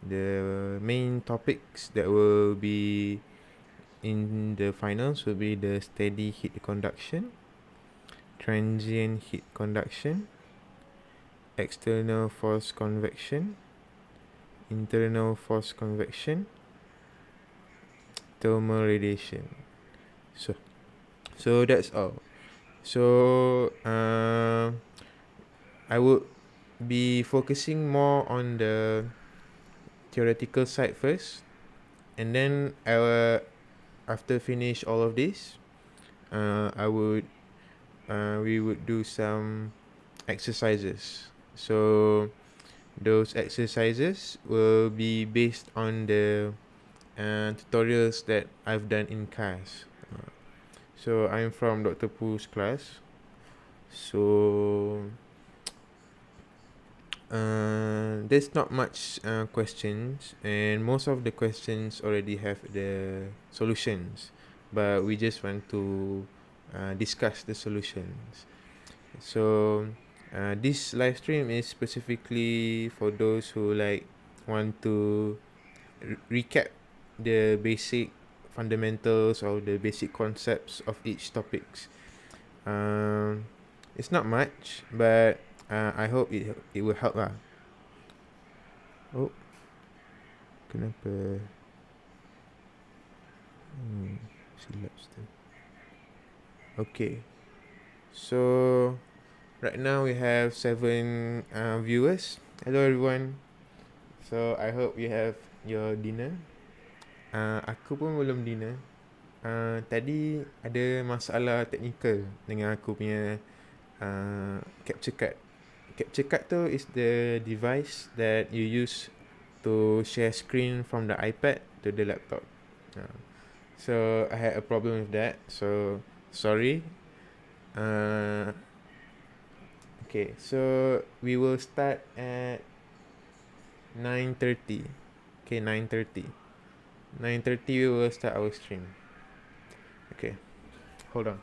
The main topics that will be in the finals will be the steady heat conduction, transient heat conduction, external force convection, internal force convection, thermal radiation. So, so that's all. So, I would be focusing more on the theoretical side first, and then I will, after finish all of this, I would we would do some exercises. So those exercises will be based on the tutorials that I've done in class. So I'm from Dr. Poo's class. So there's not much questions, and most of the questions already have the solutions, but we just want to discuss the solutions. So this live stream is specifically for those who like want to recap the basic fundamentals or the basic concepts of each topics. Um, it's not much, but I hope it will help lah. Oh, kenapa? Silap still. Okay, so right now we have 7 viewers. Hello everyone. So I hope you have your dinner. Aku pun belum dinner. Tadi ada masalah teknikal dengan aku punya capture card. Capture card tu is the device that you use to share screen from the iPad to the laptop. So I had a problem with that. So sorry. Okay, so we will start at 9:30. Okay, 9:30. 9:30 we will start our stream. Okay, hold on.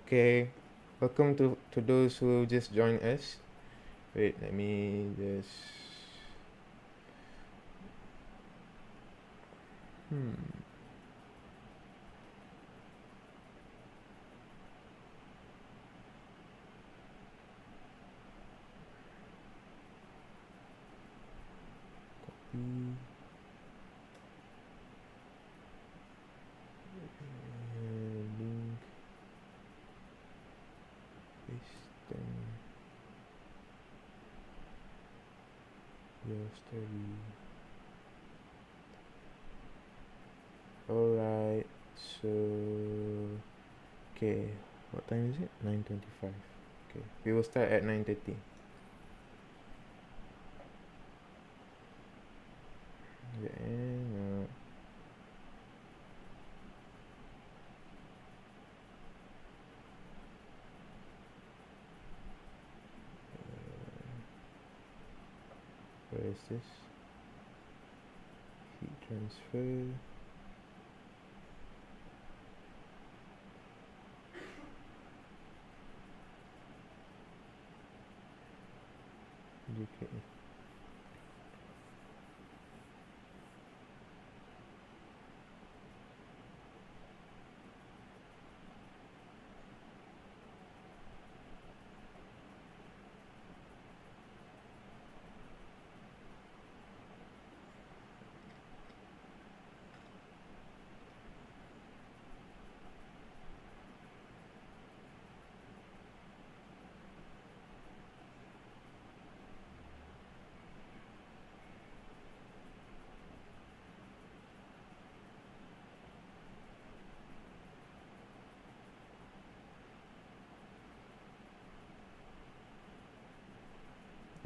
Okay, welcome to those who just joined us. Wait, let me just. Copy. Link. Paste your story. Alright, so okay, what time is it? 9:25. Okay, we will start at 9:30. And where is this? Heat transfer. Okay.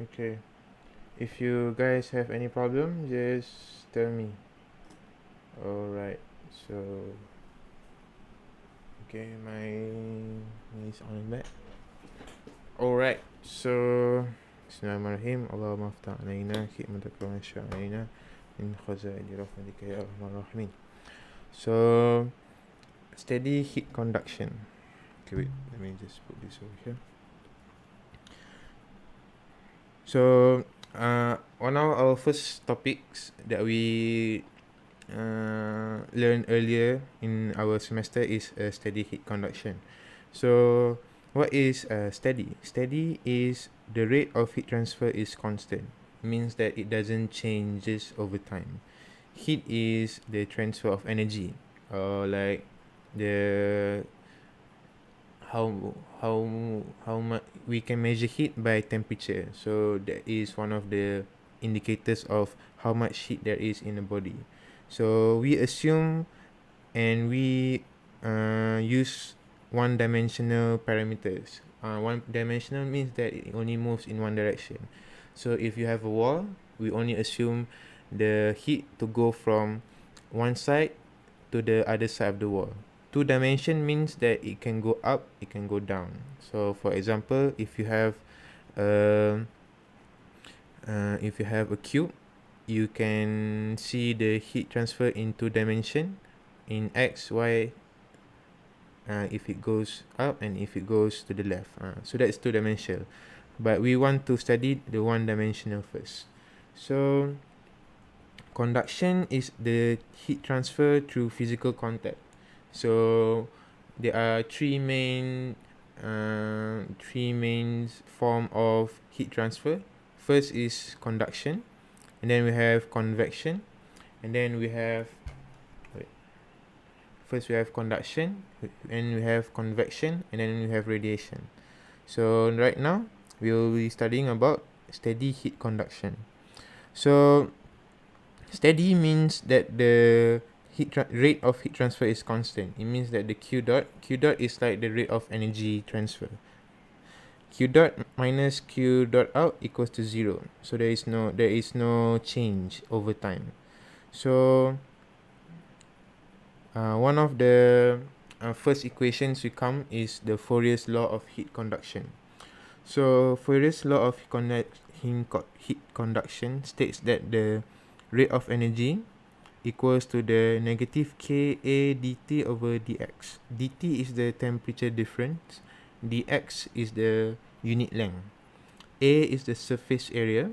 Okay. If you guys have any problem, just tell me. Alright, so okay, my is on back. Alright, so Bismillahirrahmanirrahim. Allahumma aftah alayna khidmataka wa insya alayna min khazaini rahmatika ya arhamar rahimin. So steady heat conduction. Okay, wait, let me just put this over here. So one of our first topics that we learned earlier in our semester is steady heat conduction. So what is steady? Steady is the rate of heat transfer is constant. Means that it doesn't changes over time. Heat is the transfer of energy, or like the how much we can measure heat by temperature. So that is one of the indicators of how much heat there is in the body. So we assume and we use one-dimensional parameters. One-dimensional means that it only moves in one direction. So if you have a wall, we only assume the heat to go from one side to the other side of the wall. Two-dimension means that it can go up, it can go down. So for example, if you have a cube, you can see the heat transfer in two dimension, in x, y, if it goes up and if it goes to the left. So that's two dimensional, but we want to study the one dimensional first. So conduction is the heat transfer through physical contact. So there are three main form of heat transfer. First is conduction, and then we have convection, and then we have first we have conduction, and we have convection, and then we have radiation. So right now we will be studying about steady heat conduction. So steady means that the rate of heat transfer is constant. It means that the Q dot is like the rate of energy transfer. Q dot minus Q dot out equals to 0. So there is no change over time. So one of the first equations we come is the Fourier's law of heat conduction. So Fourier's law of heat conduction states that the rate of energy equals to the negative Ka dt over dx. dt is the temperature difference, dx is the unit length, A is the surface area,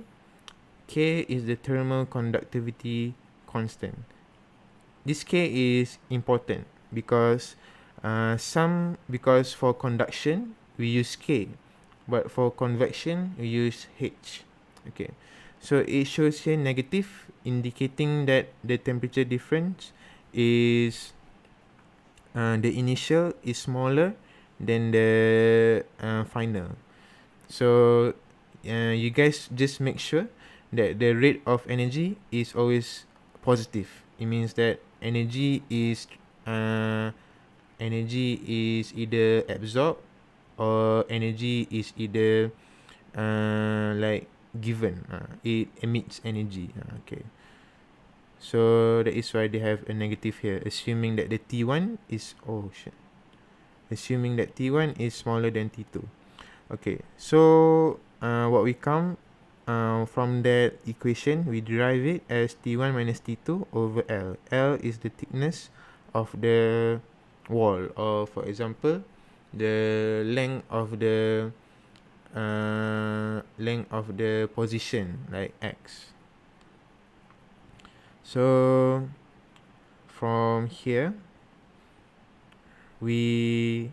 K is the thermal conductivity constant. This K is important because for conduction we use K, but for convection we use H. Okay, so it shows here negative, indicating that the temperature difference is the initial is smaller than the final. So you guys just make sure that the rate of energy is always positive. It means that energy is either absorbed or energy is either like given. It emits energy. Okay, so that is why they have a negative here, assuming that the T1 is assuming that T1 is smaller than T2. Okay, so what we come from that equation, we derive it as T1 minus T2 over L. L is the thickness of the wall, or for example the length of the position, like x. So from here the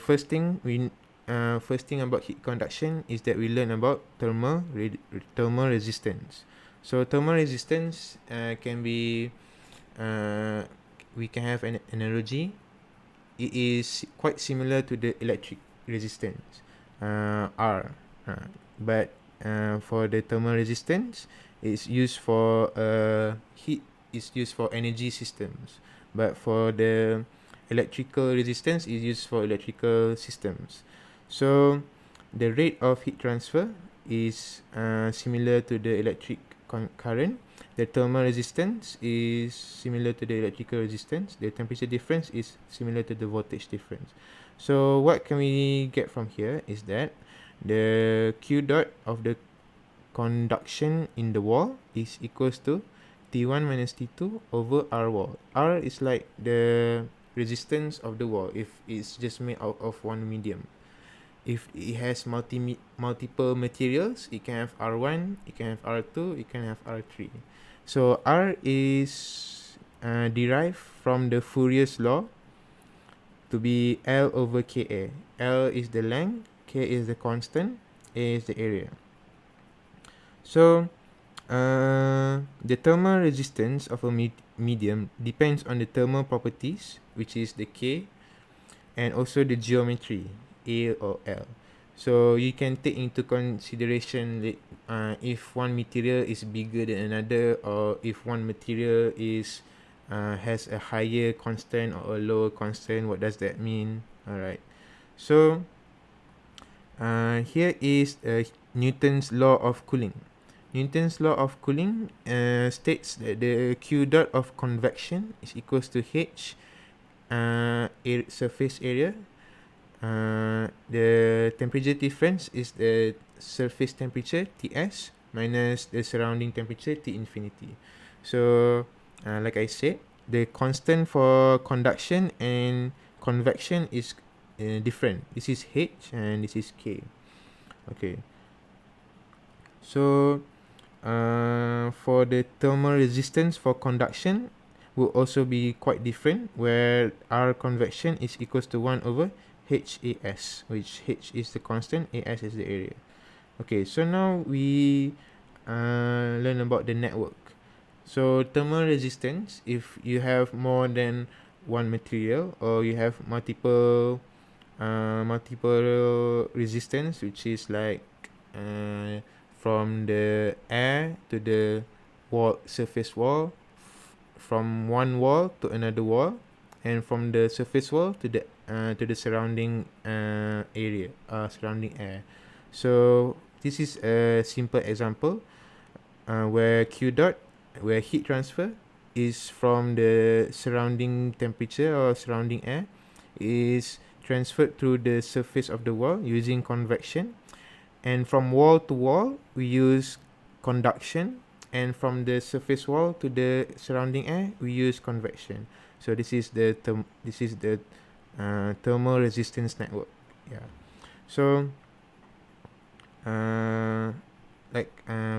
first thing about heat conduction is that we learn about thermal resistance. So thermal resistance can be we can have an analogy. It is quite similar to the electric resistance, R, but for the thermal resistance, it's used for heat is used for energy systems, but for the electrical resistance is used for electrical systems. So the rate of heat transfer is similar to the electric current. The thermal resistance is similar to the electrical resistance. The temperature difference is similar to the voltage difference. So what can we get from here is that the Q dot of the conduction in the wall is equals to T1 minus T2 over R wall. R is like the resistance of the wall if it's just made out of one medium. If it has multiple materials, it can have R1, it can have R2, it can have R3. So R is derived from the Fourier's law to be L over Ka. L is the length, K is the constant, A is the area. So the thermal resistance of a medium depends on the thermal properties, which is the K, and also the geometry, A or L. So you can take into consideration if one material is bigger than another, or if one material is has a higher constant or a lower constant. What does that mean? Alright. So here is Newton's law of cooling. Newton's law of cooling states that the Q dot of convection is equals to H surface area. The temperature difference is the surface temperature Ts minus the surrounding temperature T infinity. So like I said, the constant for conduction and convection is different. This is H and this is K. Okay. So for the thermal resistance for conduction will also be quite different, where R convection is equals to 1 over HAS, which H is the constant, AS is the area. Okay, so now we learn about the network. So thermal resistance, if you have more than one material, or you have multiple resistance, which is like from the air to the surface wall, from one wall to another wall, and from the surface wall to the surrounding area, surrounding air. So this is a simple example where Q dot, where heat transfer is from the surrounding temperature or surrounding air, is transferred through the surface of the wall using convection, and from wall to wall we use conduction, and from the surface wall to the surrounding air we use convection. So this is the thermal resistance network. Yeah. So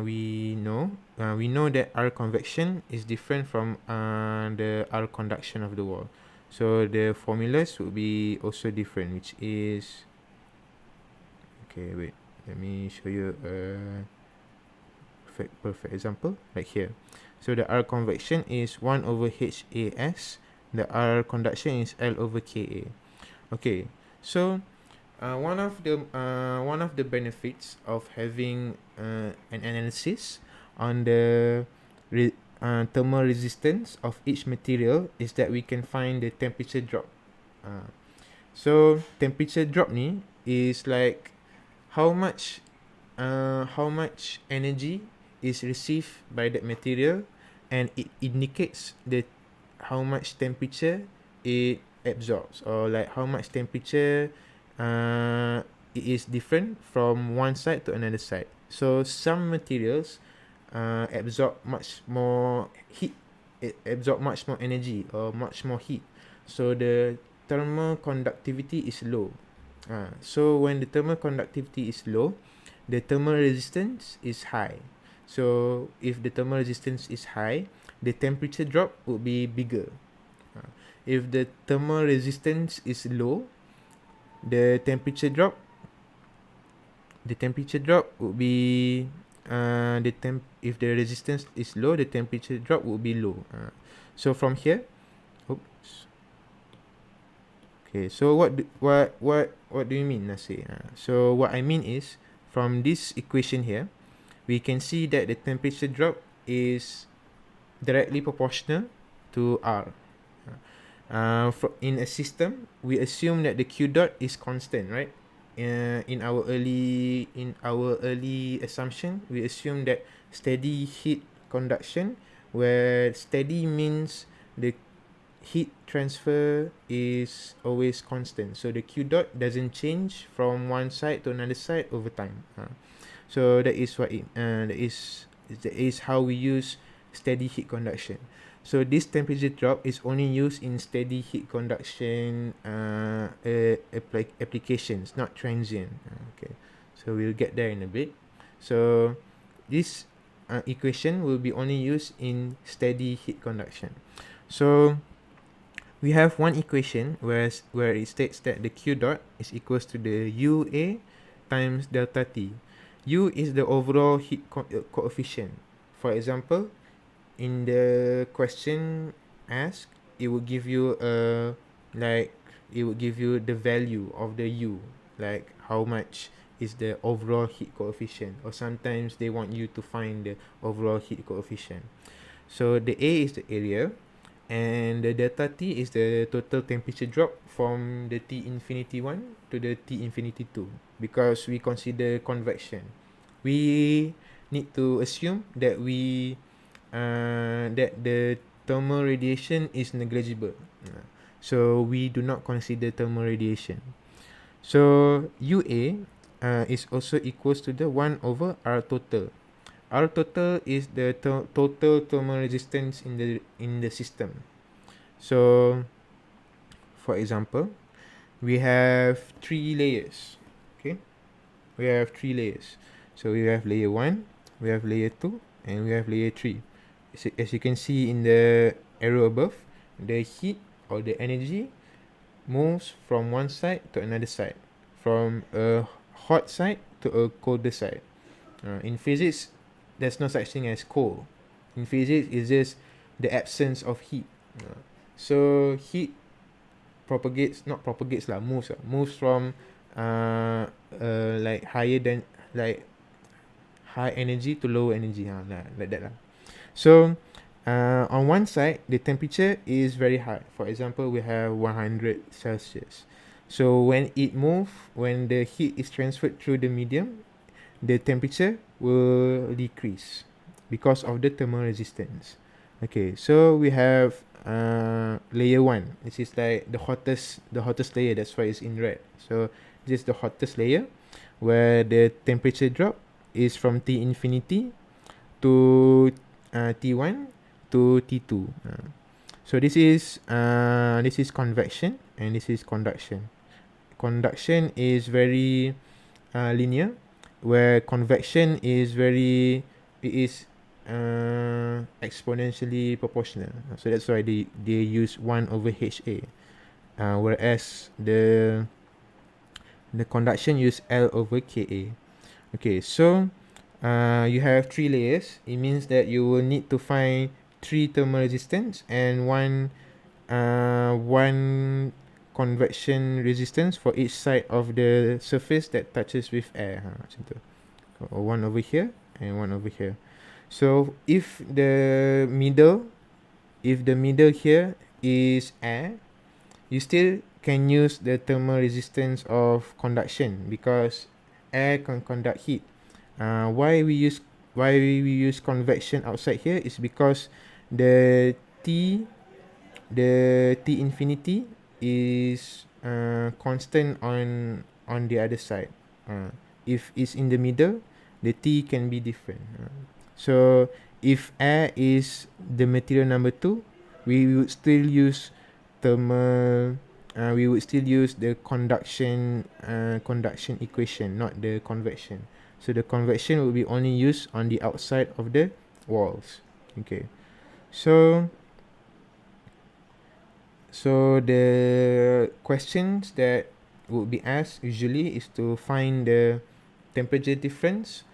we know that R convection is different from the R conduction of the wall. So the formulas would be also different, which is, okay, wait, let me show you a perfect example right here. So the R convection is 1 over HAS, the R conduction is L over Ka. Okay, so one of the benefits of having an analysis on the thermal resistance of each material is that we can find the temperature drop. So temperature drop ni is like how much energy is received by that material, and it indicates how much temperature it absorbs, or like how much temperature it is different from one side to another side. So some materials absorb much more heat, it absorb much more energy or much more heat, so the thermal conductivity is low. So when the thermal conductivity is low, the thermal resistance is high. So if the thermal resistance is high, the temperature drop would be bigger. If the thermal resistance is low, the temperature drop would be if the resistance is low, the temperature drop would be low. So from here, oops. Okay, so what do you mean, Nasir? So what I mean is, from this equation here, we can see that the temperature drop is directly proportional to R. In a system, we assume that the Q dot is constant, right? in our early assumption, we assume that steady heat conduction, where steady means the heat transfer is always constant, so the q dot doesn't change from one side to another side over time. So that is what that is how we use steady heat conduction. So this temperature drop is only used in steady heat conduction applications, not transient. Okay, so we'll get there in a bit. So this equation will be only used in steady heat conduction. So we have one equation where it states that the q dot is equals to the UA times delta T. U is the overall heat coefficient. For example, in the question asked, it will give you the value of the U, like how much is the overall heat coefficient, or sometimes they want you to find the overall heat coefficient. So the A is the area, and the delta T is the total temperature drop from the T infinity 1 to the T infinity 2, because we consider convection. We need to assume that that the thermal radiation is negligible. So we do not consider thermal radiation. So UA is also equals to the 1 over R total. R total is the total thermal resistance in the system. So, for example, we have 3 layers. Okay, we have 3 layers. So we have layer 1, we have layer 2, and we have layer 3. As you can see in the arrow above, the heat or the energy moves from one side to another side, from a hot side to a colder side. In physics, there's no such thing as cold. In physics, it's just the absence of heat. So heat moves from like higher than like high energy to low energy, like that lah. So on one side, the temperature is very high. For example, we have 100 Celsius. So when the heat is transferred through the medium, the temperature will decrease because of the thermal resistance. Okay, so we have layer 1. This is like the hottest layer. That's why it's in red. So this is the hottest layer, where the temperature drop is from T infinity to T1 to T2. So this is convection, and this is conduction. Conduction is very linear, where convection is exponentially proportional. So that's why they use 1 over HA, whereas the conduction use L over KA. Okay, so you have 3 layers. It means that you will need to find 3 thermal resistance and one convection resistance for each side of the surface that touches with air. Macam tu. One over here and one over here. So if the middle here is air, you still can use the thermal resistance of conduction, because air can conduct heat. Why we use convection outside here is because the T infinity is constant on the other side. If it's in the middle, the T can be different. So if air is the material number 2, we would still use thermal. We would still use the conduction equation, not the convection. So the convection will be only used on the outside of the walls. Okay, so the questions that would be asked usually is to find the temperature difference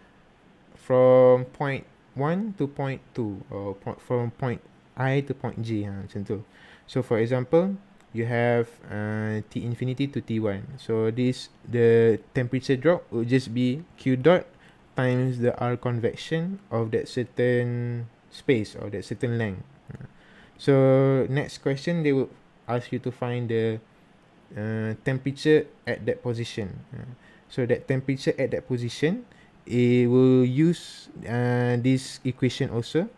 from point 1 to point 2, or from point I to point J, macam tu. So for example, you have T infinity to T1. So the temperature drop will just be Q dot times the R convection of that certain space or that certain length. So next question, they will ask you to find the temperature at that position. So that temperature at that position, it will use this equation also,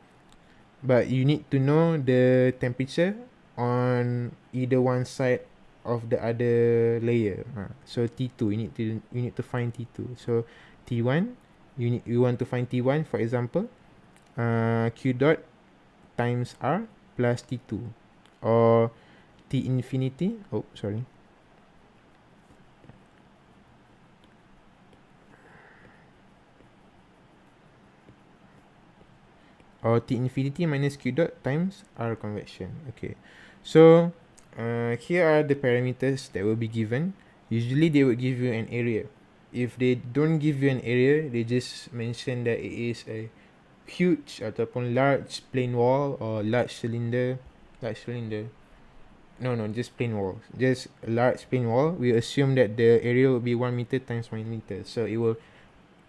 but you need to know the temperature on either one side of the other layer. So T2, you need to find T2. So T1, you want to find T1, for example, Q dot times R plus T2, or T infinity, oh sorry, or T infinity minus Q dot times R convection. Okay, so here are the parameters that will be given. Usually they will give you an area. If they don't give you an area, they just mention that it is a huge ataupun large plain wall or large cylinder. No, just plain wall. Just a large plain wall. We assume that the area will be 1 meter times 1 meter. So it will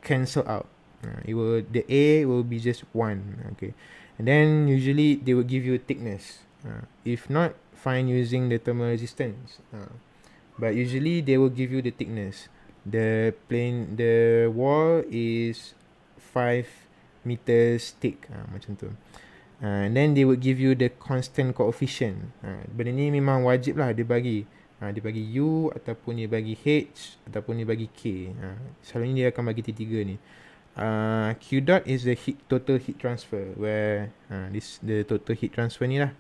cancel out. The A will be just 1. Okay. And then usually they will give you thickness. If not, fine using the thermal resistance. But usually they will give you the thickness. The wall is 5 meters thick. Macam tu. And then they would give you the constant coefficient. Benda ni memang wajib lah dia bagi. Dia bagi U, ataupun dia bagi H, ataupun dia bagi K. Selalunya dia akan bagi T3 ni. Q dot is the total heat transfer, where this the total heat transfer ni lah.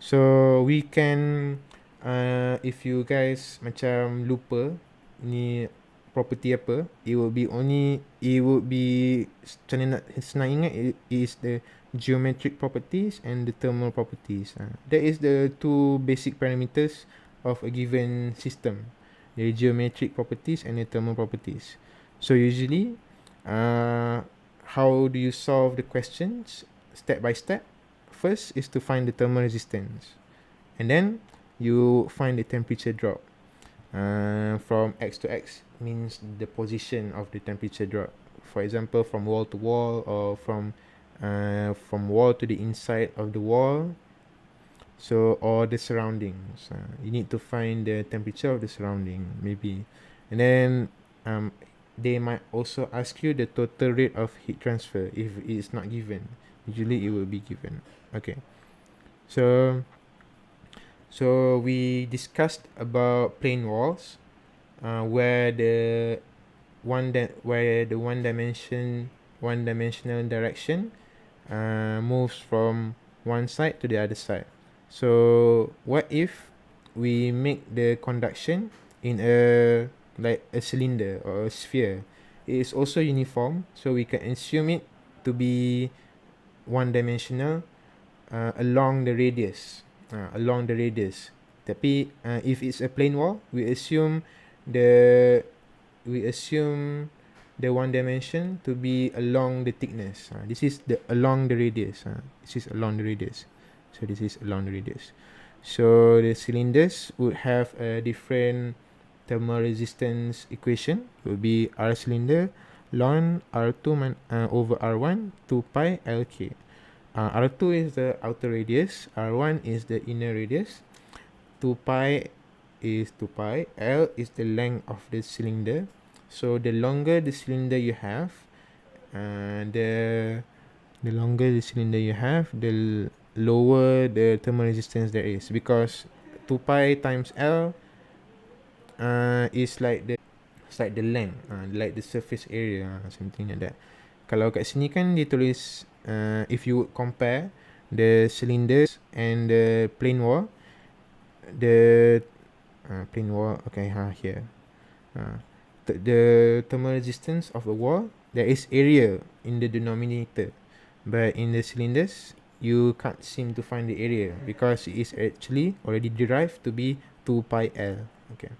So we can, if you guys macam lupa ni property apa, it would be macam nak senang ingat, it is the geometric properties and the thermal properties. That is the two basic parameters of a given system, the geometric properties and the thermal properties. So usually, how do you solve the questions step by step? First is to find the thermal resistance, and then you find the temperature drop. From X to X means the position of the temperature drop. For example, from wall to wall, or from wall to the inside of the wall. So, or the surroundings. You need to find the temperature of the surrounding, maybe. And then they might also ask you the total rate of heat transfer if it is not given. Usually it will be given. Okay. So we discussed about plane walls, where the one dimensional direction moves from one side to the other side. So what if we make the conduction in a cylinder or a sphere? It is also uniform, so we can assume it to be one dimensional along the radius. Tapi if it's a plane wall, we assume the one dimension to be along the thickness. This is along the radius. So this is along the radius. So the cylinders would have a different thermal resistance equation. It will be R cylinder ln R2 over R1 2 pi Lk. R2 is the outer radius, R1 is the inner radius, 2 pi is 2 pi, L is the length of the cylinder. So the longer the cylinder you have, the lower the thermal resistance there is, because 2 pi times L is like the length, like the surface area, something like that. Kalau kat sini kan dia tulis, if you would compare the cylinders and the plane wall, here, the thermal resistance of a wall, there is area in the denominator, but in the cylinders you can't seem to find the area because it is actually already derived to be 2 pi L. Okay,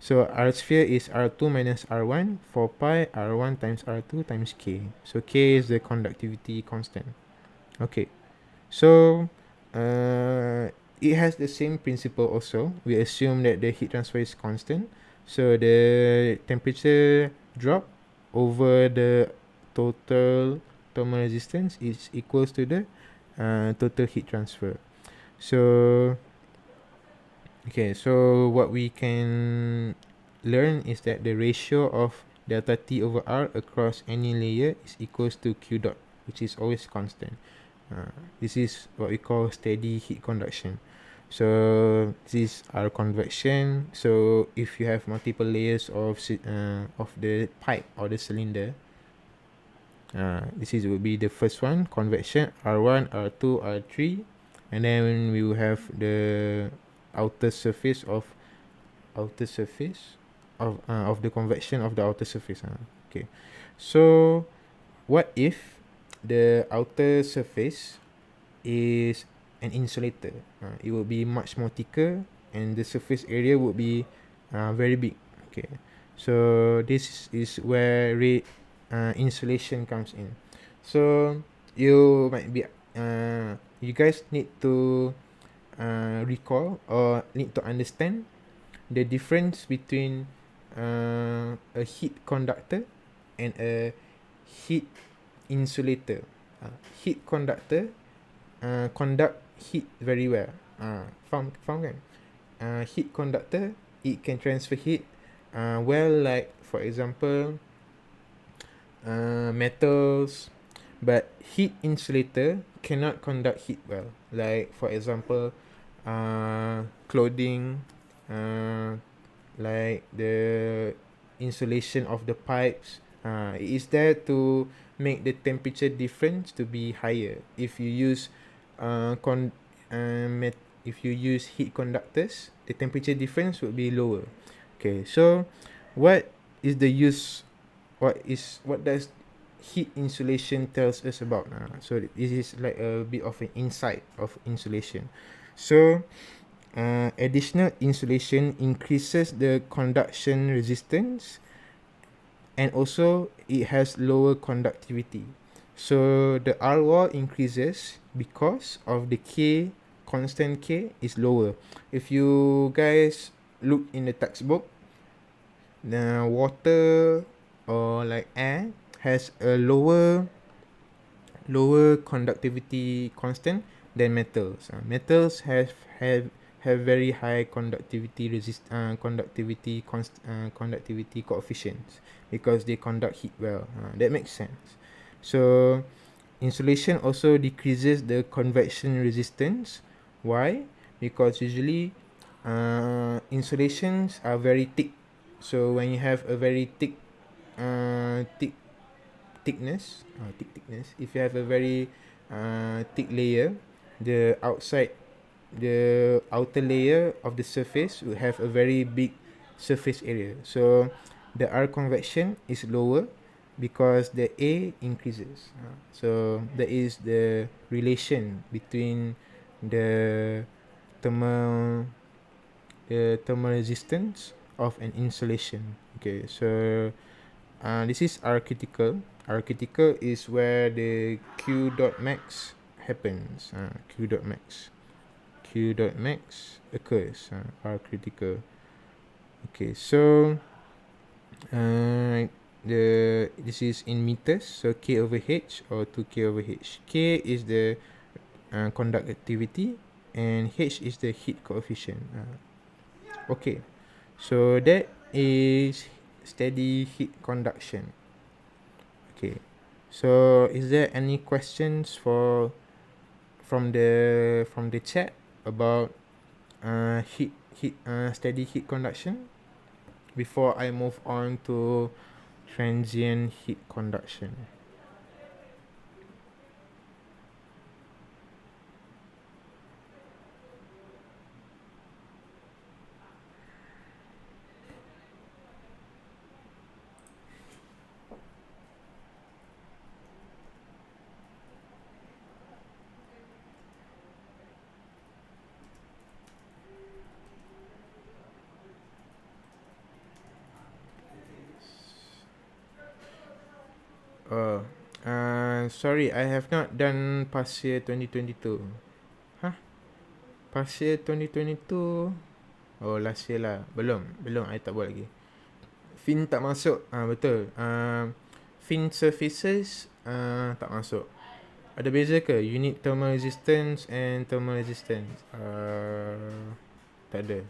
so R sphere is R2 minus R1, 4 pi R1 times R2 times K. So K is the conductivity constant. Okay, so it has the same principle also. We assume that the heat transfer is constant, so the temperature drop over the total thermal resistance is equals to the total heat transfer. So okay, so what we can learn is that the ratio of delta T over R across any layer is equals to Q dot, which is always constant. This is what we call steady heat conduction. So this is our convection. So if you have multiple layers of the pipe or the cylinder, this is will be the first one, convection, R1, R2, R3, and then we will have the outer surface of the convection of the outer surface. Okay, so what if the outer surface is an insulator? It will be much more thicker and the surface area would be very big. Okay, so this is where insulation comes in. So you might be you guys need to recall or need to understand the difference between a heat conductor and a heat insulator. Heat conductor conduct heat very well. Faham kan? Heat conductor, it can transfer heat well, like for example metals. But heat insulator cannot conduct heat well, like for example clothing, like the insulation of the pipes. It is there to make the temperature difference to be higher. If you use if you use heat conductors, the temperature difference would be lower. Okay, so what is the use? What does heat insulation tells us about? So this is like a bit of an insight of insulation. So additional insulation increases the conduction resistance, and also it has lower conductivity. So the R wall increases because of the K, constant K is lower. If you guys look in the textbook, the water or like air has a lower conductivity constant than metals. Metals have very high conductivity conductivity coefficients because they conduct heat well. That makes sense. So insulation also decreases the convection resistance. Why? Because usually insulations are very thick. So when you have a very thickness, if you have a very thick layer, the outer layer of the surface will have a very big surface area. So the R convection is lower because the A increases. So that is the relation between the thermal resistance of an insulation. Okay, so this is R critical. R critical is where the Q dot max happens. Q dot max occurs. R critical. Okay, so this is in meters. So K over H or 2K over H. K is the conductivity and H is the heat coefficient. Okay, so that is steady heat conduction. Okay, so is there any questions from the chat about steady heat conduction before I move on to transient heat conduction? Sorry, I have not done past year 2022. Past year 2022. Oh, last year lah. Belum, I tak buat lagi. Fin tak masuk. Betul. Fin surfaces tak masuk. Ada beza ke? Unit thermal resistance and thermal resistance? Tak ada.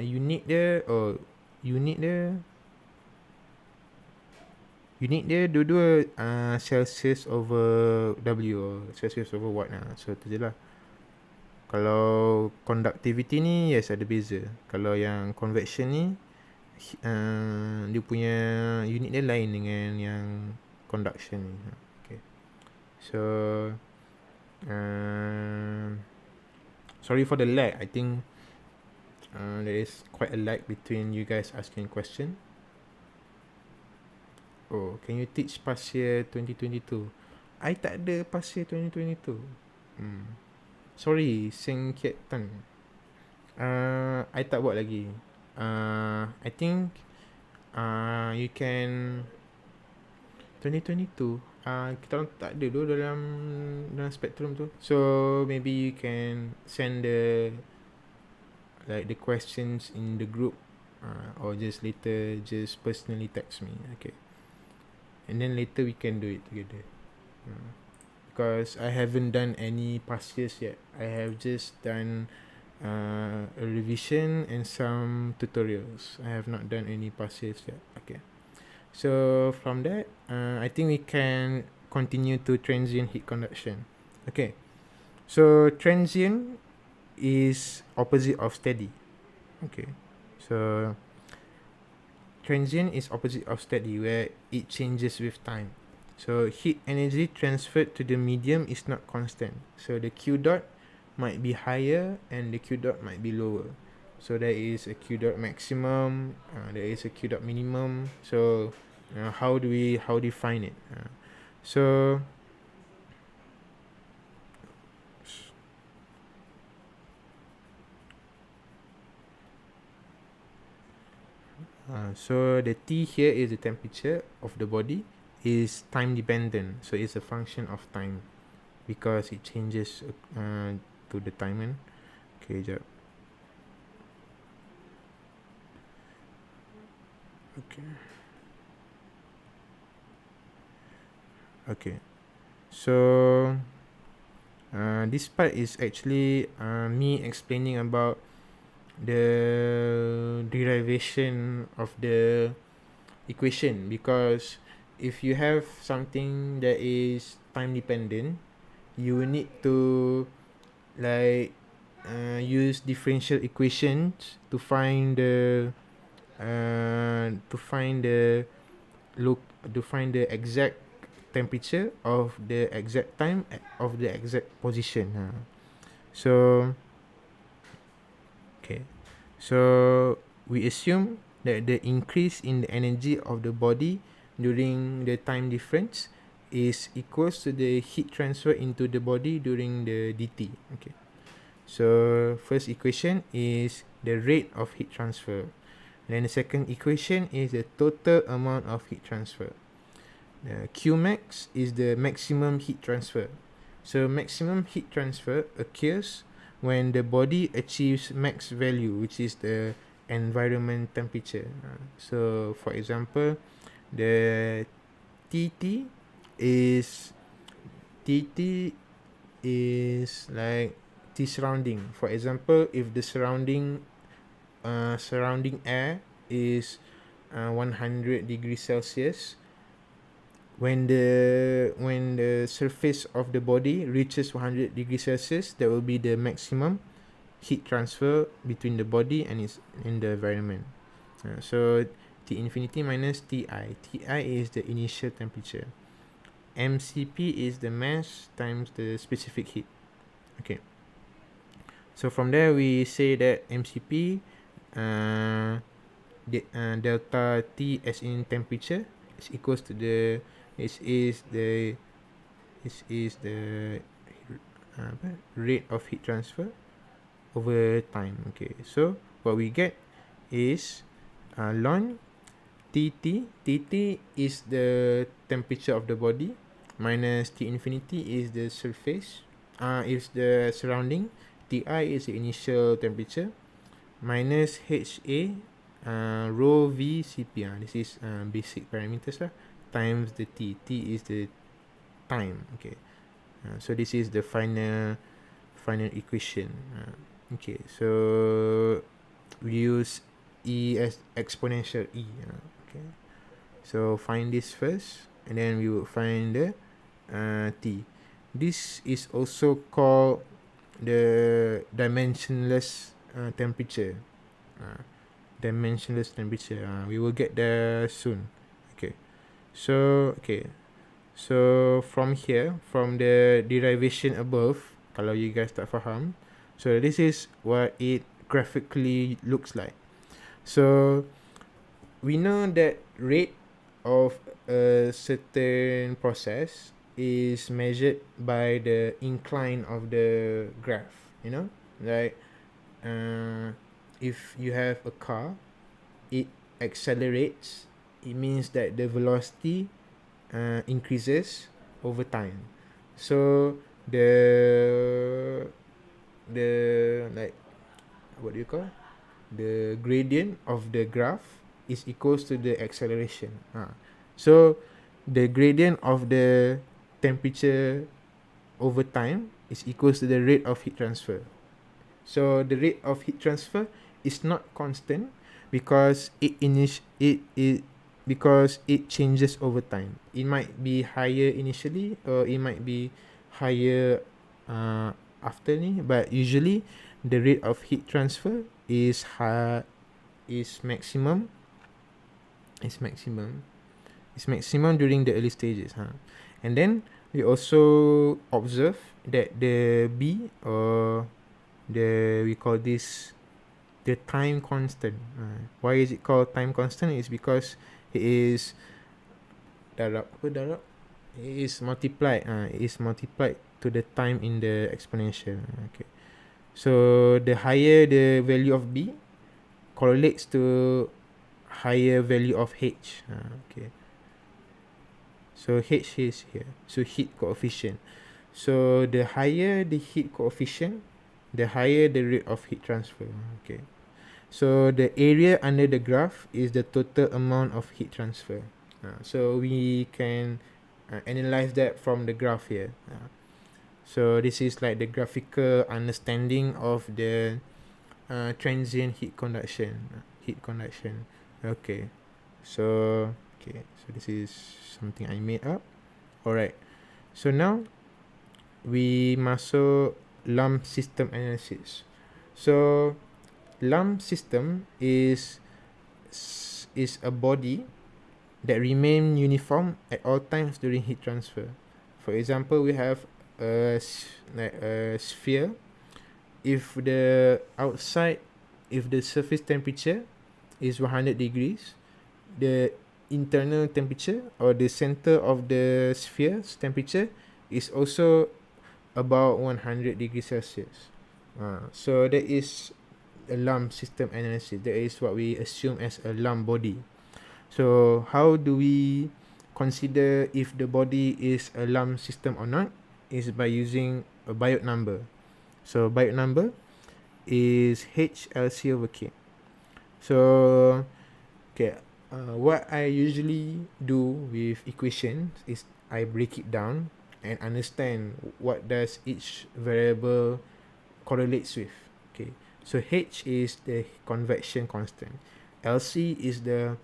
unit dia, unit dia dua-dua Celsius over W or Celsius over Watt lah. So tu je lah. Kalau conductivity ni, yes, ada beza. Kalau yang convection ni, dia punya unit dia lain dengan yang conduction ni. Okay. So sorry for the lag. I think there is quite a lag between you guys asking question. Oh, can you teach past year 2022? I tak ada past year 2022. Sorry, Seng Kiat Tan. I tak buat lagi. I think you can 2022. Kita orang tak ada tu dalam spektrum tu. So maybe you can send the questions in the group, or just later just personally text me. Okay. And then later we can do it together. Because I haven't done any past years yet. I have just done a revision and some tutorials. I have not done any past years yet. Okay. So from that, I think we can continue to transient heat conduction. Okay. So transient is opposite of steady. Okay. So transient is opposite of steady, where it changes with time. So heat energy transferred to the medium is not constant. So the Q dot might be higher and the Q dot might be lower. So there is a Q dot maximum, there is a Q dot minimum. So how do we find it? So the T here is the temperature of the body, is time dependent. So it's a function of time because it changes to the time. Okay, jap. Okay. So this part is actually me explaining about the derivation of the equation, because if you have something that is time dependent, you will need to use differential equations to find the exact temperature of the exact time of the exact position. So we assume that the increase in the energy of the body during the time difference is equals to the heat transfer into the body during the dt. Okay. So first equation is the rate of heat transfer. Then the second equation is the total amount of heat transfer. Qmax is the maximum heat transfer. So maximum heat transfer occurs when the body achieves max value, which is the environment temperature. So for example, the TT is like T surrounding. For example, if the surrounding air is 100 degrees Celsius, when the surface of the body reaches 100 degrees Celsius, that will be the maximum heat transfer between the body and in the environment. So T infinity minus Ti. Ti is the initial temperature. MCP is the mass times the specific heat. Okay. So from there we say that MCP delta T as in temperature is equals to the rate of heat transfer over time. Okay, so what we get is ln TT is the temperature of the body, minus T infinity is the surface, is the surrounding, Ti is the initial temperature, minus HA rho V Cp. This is basic parameters lah, times the T is the time. Okay, so this is the final equation. Okay, so we use E as exponential E. Okay, so find this first, and then we will find the T. This is also called the dimensionless temperature. Dimensionless temperature. We will get there soon. Okay. So from here, from the derivation above, kalau you guys tak faham, so this is what it graphically looks like. So we know that rate of a certain process is measured by the incline of the graph. You know, like if you have a car, it accelerates. It means that the velocity increases over time. So the like, what do you call, the gradient of the graph is equals to the acceleration. So the gradient of the temperature over time is equals to the rate of heat transfer. So the rate of heat transfer is not constant because because it changes over time. It might be higher initially, or it might be higher after ni, but usually the rate of heat transfer is maximum. It's maximum during the early stages. And then we also observe that the B, or we call this the time constant. Why is it called time constant? It's because it is darab. It is multiplied. It is multiplied to the time in the exponential. Okay. So the higher the value of B correlates to higher value of H. Okay. So H is here. So heat coefficient. So the higher the heat coefficient, the higher the rate of heat transfer. Okay. So the area under the graph is the total amount of heat transfer. So we can analyze that from the graph here. So this is like the graphical understanding of the transient heat conduction. Okay. So this is something I made up. Alright. So now we masuk lump system analysis. So lump system is a body that remain uniform at all times during heat transfer. For example, we have a sphere. If the surface temperature is 100 degrees, the internal temperature, or the center of the sphere's temperature, is also about 100 degrees Celsius. So that is a lump system analysis. That is what we assume as a lump body. So how do we consider if the body is a lump system or not? Is by using a Biot number. So Biot number is HLC over K. So what I usually do with equations is I break it down and understand what does each variable correlates with. Okay, so H is the convection constant. LC is the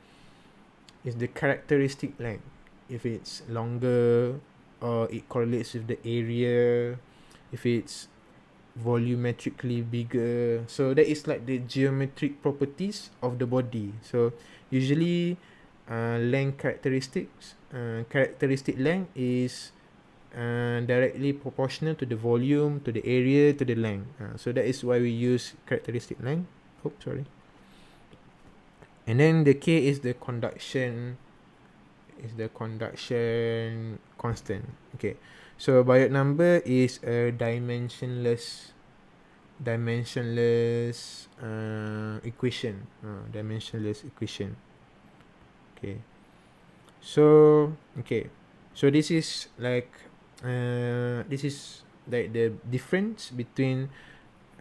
characteristic length. If it's longer, or it correlates with the area, if it's volumetrically bigger. So that is like the geometric properties of the body. So usually length characteristics, characteristic length is directly proportional to the volume, to the area, to the length. So that is why we use characteristic length. And then the K is the conduction constant. Okay, so Biot number is a dimensionless equation. Okay, so this is like the difference between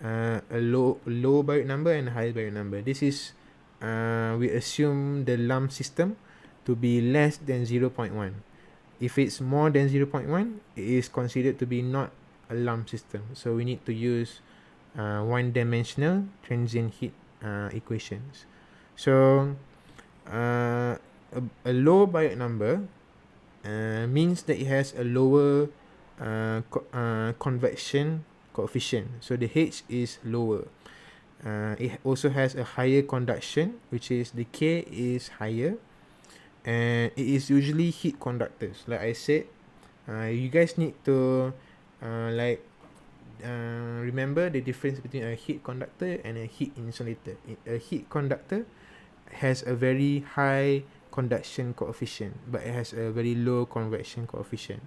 a low Biot number and a high Biot number. This is we assume the lump system to be less than 0.1. If it's more than 0.1, it is considered to be not a lump system. So we need to use one-dimensional transient heat equations. So a low Biot number means that it has a lower convection coefficient. So the H is lower. It also has a higher conduction, which is the K is higher, and it is usually heat conductors. Like I said, you guys need to remember the difference between a heat conductor and a heat insulator. A heat conductor has a very high conduction coefficient, but it has a very low convection coefficient.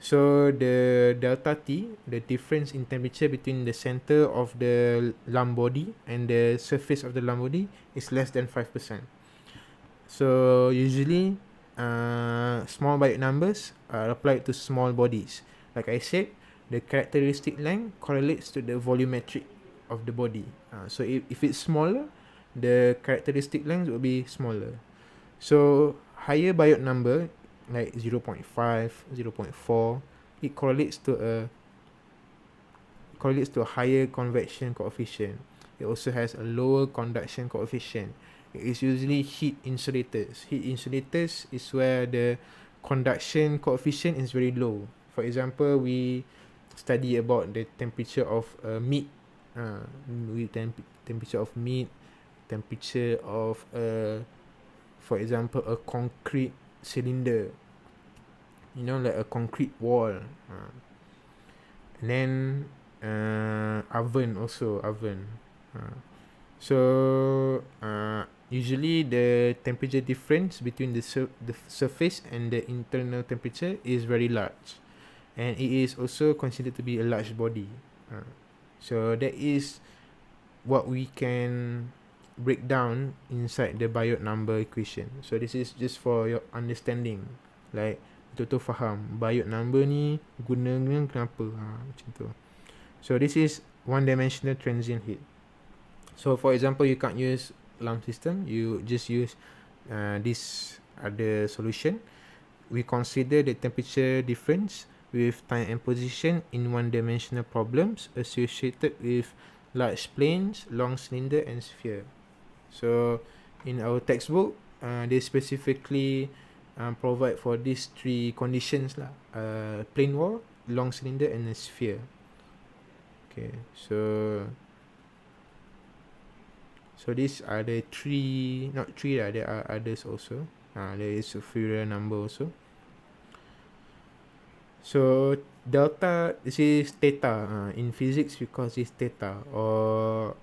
So the delta T, the difference in temperature between the center of the lump body and the surface of the lump body, is less than 5%. So usually small Biot numbers are applied to small bodies. Like I said, the characteristic length correlates to the volumetric of the body. So if it's smaller, the characteristic length will be smaller. So higher Biot number, like 0.5, 0.4, it correlates to a higher convection coefficient. It also has a lower conduction coefficient. It is usually heat insulators. Heat insulators is where the conduction coefficient is very low. For example, we study about the temperature of meat. Temperature of meat, temperature of for example, a concrete cylinder, like a concrete wall. And then oven. So usually the temperature difference between the surface and the internal temperature is very large, and it is also considered to be a large body. So that is what we can break down inside the Biot number equation. So this is just for your understanding, like betul-betul faham Biot number ni gunanya kenapa, macam tu. So this is one dimensional transient heat. So for example, you can't use lump system, you just use this other solution. We consider the temperature difference with time and position in one-dimensional problems associated with large planes, long cylinder, and sphere. So in our textbook, they specifically provide for these three conditions lah: plane wall, long cylinder, and a sphere. Okay, so these are the three, not three lah, there are others also. There is a Fourier number also. So delta, this is theta. In physics we call this theta, or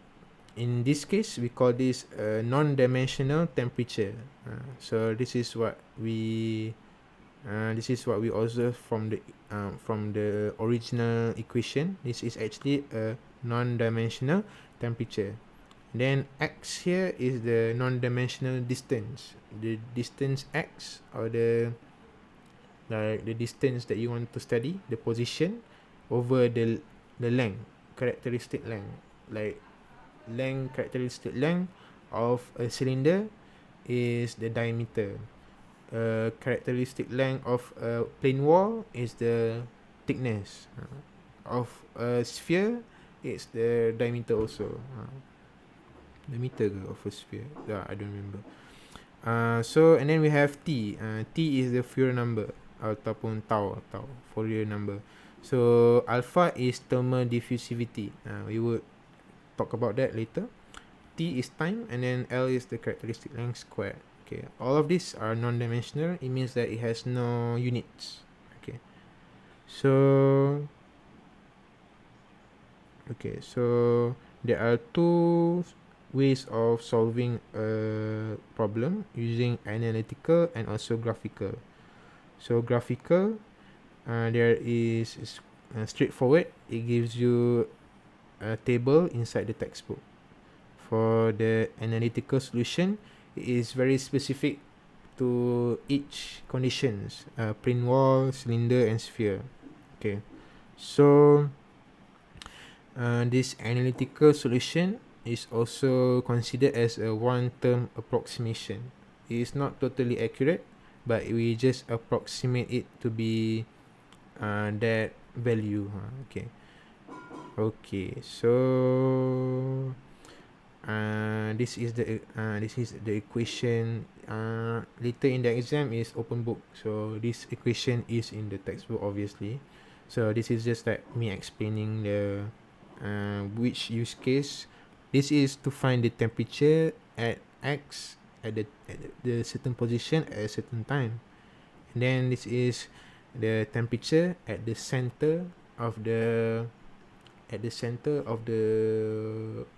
in this case we call this non-dimensional temperature. So this is what we observe from the original equation. This is actually a non-dimensional temperature. Then x here is the non-dimensional distance. The distance x, or the distance that you want to study, the position over the length, characteristic length. Like characteristic length of a cylinder is the diameter. Characteristic length of a plane wall is the thickness. Of a sphere, it's the diameter also. Diameter of a sphere? I don't remember. So and then we have T. T is the Fourier number, ataupun tau Fourier number. So alpha is thermal diffusivity. We would talk about that later. T is time, and then L is the characteristic length squared. Okay, all of these are non-dimensional. It means that it has no units. Okay, so there are two ways of solving a problem, using analytical and also graphical. So graphical, there is straightforward. It gives you a table inside the textbook. For the analytical solution, it is very specific to each conditions: plane wall, cylinder, and sphere. Okay, so this analytical solution is also considered as a one-term approximation. It is not totally accurate, but we just approximate it to be that value. Okay, so this is the equation. Later in the exam is open book, so this equation is in the textbook obviously. So this is just like me explaining the which use case. This is to find the temperature at x at the certain position at a certain time. And then this is the temperature at the center of the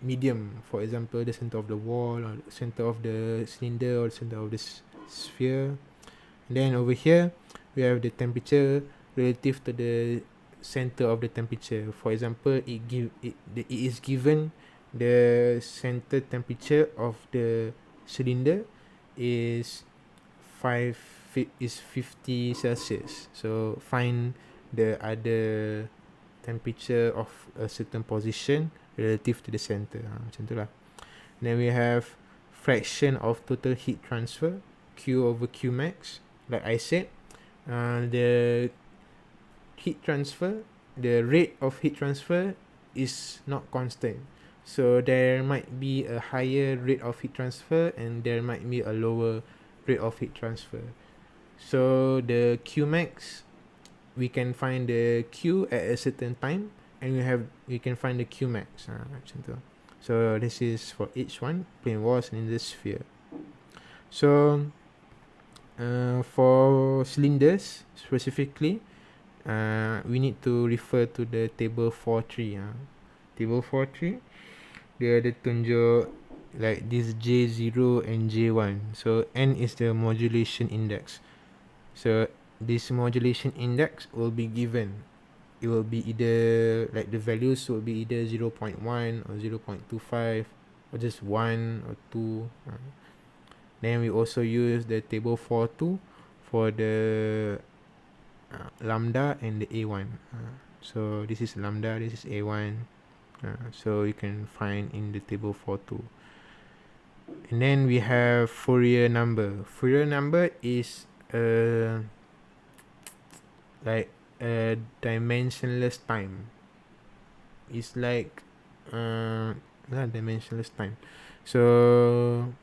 medium. For example, the center of the wall, or the center of the cylinder, or the center of the sphere. And then over here we have the temperature relative to the center of the temperature. For example, it is given the center temperature of the cylinder is 50 Celsius. So find the other temperature of a certain position relative to the center. Macam tu lah. Then we have fraction of total heat transfer, Q over Q max. Like I said, the heat transfer, the rate of heat transfer is not constant. So there might be a higher rate of heat transfer and there might be a lower rate of heat transfer. So the Q max, we can find the Q at a certain time, and we can find the Q max. Macam tu. So this is for each one, plane walls and in the sphere. So for cylinders specifically, we need to refer to the table 4.3. Table 4.3, dia ada tunjuk like this J0 and J1. So N is the modulation index. So this modulation index will be given. It will be either like the values will be either 0.1 or 0.25 or just 1 or 2. Then we also use the table 4.2 for the lambda and the A1. So this is lambda, this is A1. So you can find in the table 4.2. And then we have Fourier number. Fourier number is like a dimensionless time. It's like dimensionless time. So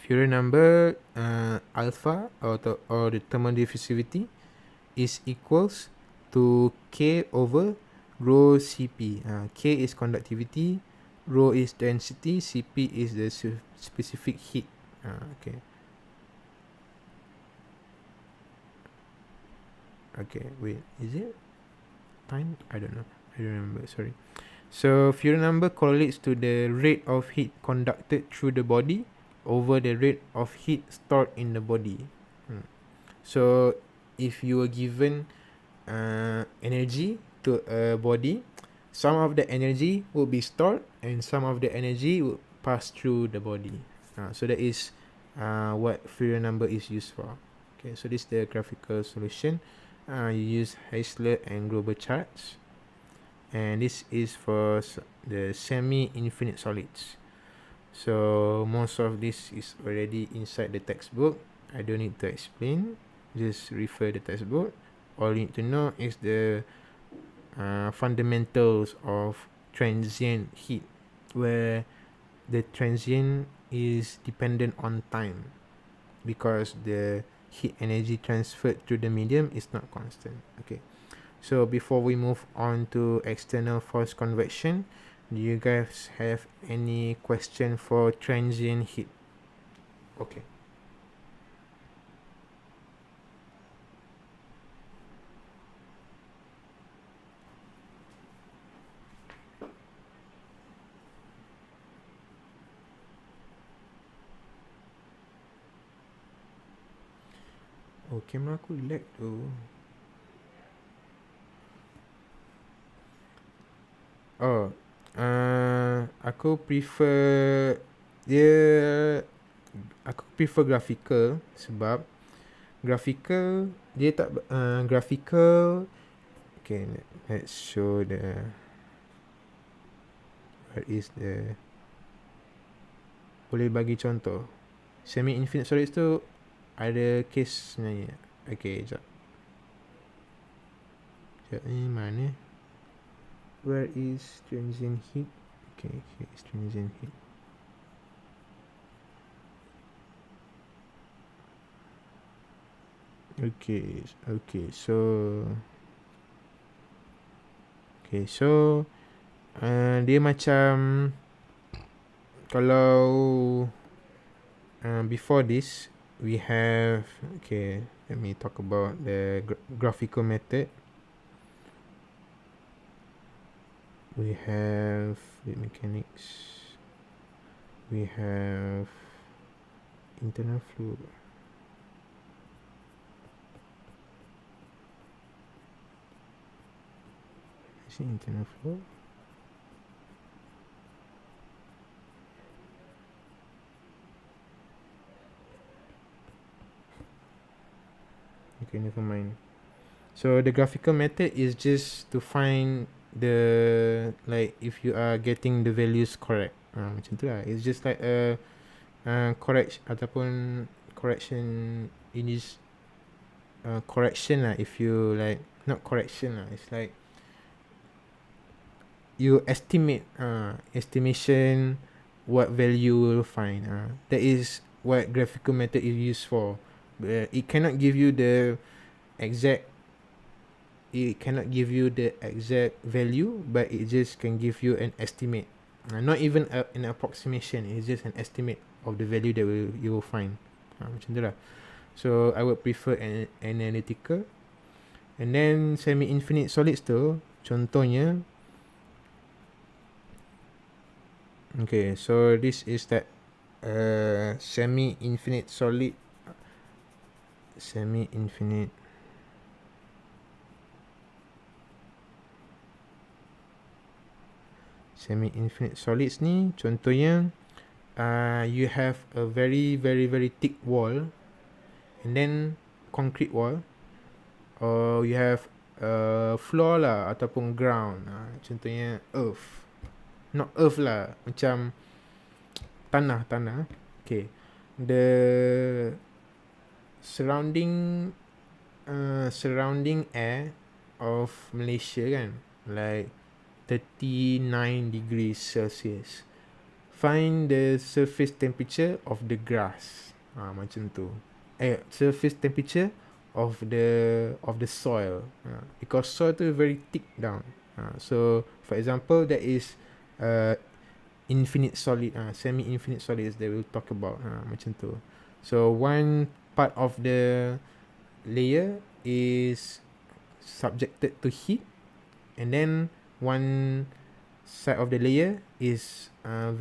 Fourier number, alpha or the thermal diffusivity is equals to K over rho Cp. K is conductivity, rho is density, Cp is the specific heat. Okay, wait, is it time? I don't know. I don't remember, sorry. So Fourier number correlates to the rate of heat conducted through the body over the rate of heat stored in the body. So if you were given energy to a body, some of the energy will be stored and some of the energy will pass through the body. So that is what Fourier number is used for. Okay, so this is the graphical solution. You use Heisler and Grober charts, and this is for the semi-infinite solids. So most of this is already inside the textbook. I don't need to explain, just refer the textbook. All you need to know is the fundamentals of transient heat, where the transient is dependent on time because the heat energy transferred through the medium is not constant. Okay, so before we move on to external force convection, do you guys have any question for transient heat? Okay. Oh, kamera aku lag tu. Oh, aku prefer graphical sebab graphical dia tak graphical. Okay, let's show the what is the, boleh bagi contoh semi infinite solids tu ada case sebenarnya. Okay, sekejap ni mana, where is transient heat? Okay, here is transient heat. Okay, okay. So dia macam kalau before this we have, okay, let me talk about the graphical method. We have fluid mechanics. We have internal flow. Is it internal flow? Okay, never mind. So the graphical method is just to find the, like, if you are getting the values correct. Macam tu lah. It's just like a correction ataupun correction in this correction lah. If you like, not correction lah. It's like you estimate estimation what value will find. That is what graphical method is used for. It cannot give you the exact value, but it just can give you an estimate. Not even an approximation. It's just an estimate of the value that you will find. Macam tu lah. So I would prefer an analytical. And then semi-infinite solids tu, contohnya, okay, so this is that semi-infinite solids ni, contohnya you have a very very very thick wall, and then concrete wall, or you have floor lah ataupun ground. Contohnya earth, not earth lah, macam tanah. Okay, the surrounding air of Malaysia kan, like 39 degrees Celsius. Find the surface temperature of the grass. Macam tu. Surface temperature of the soil. Because soil tu very thick down. So for example, that is infinite solid, semi-infinite solids that we'll talk about. Macam tu. So one part of the layer is subjected to heat, and then one side of the layer is a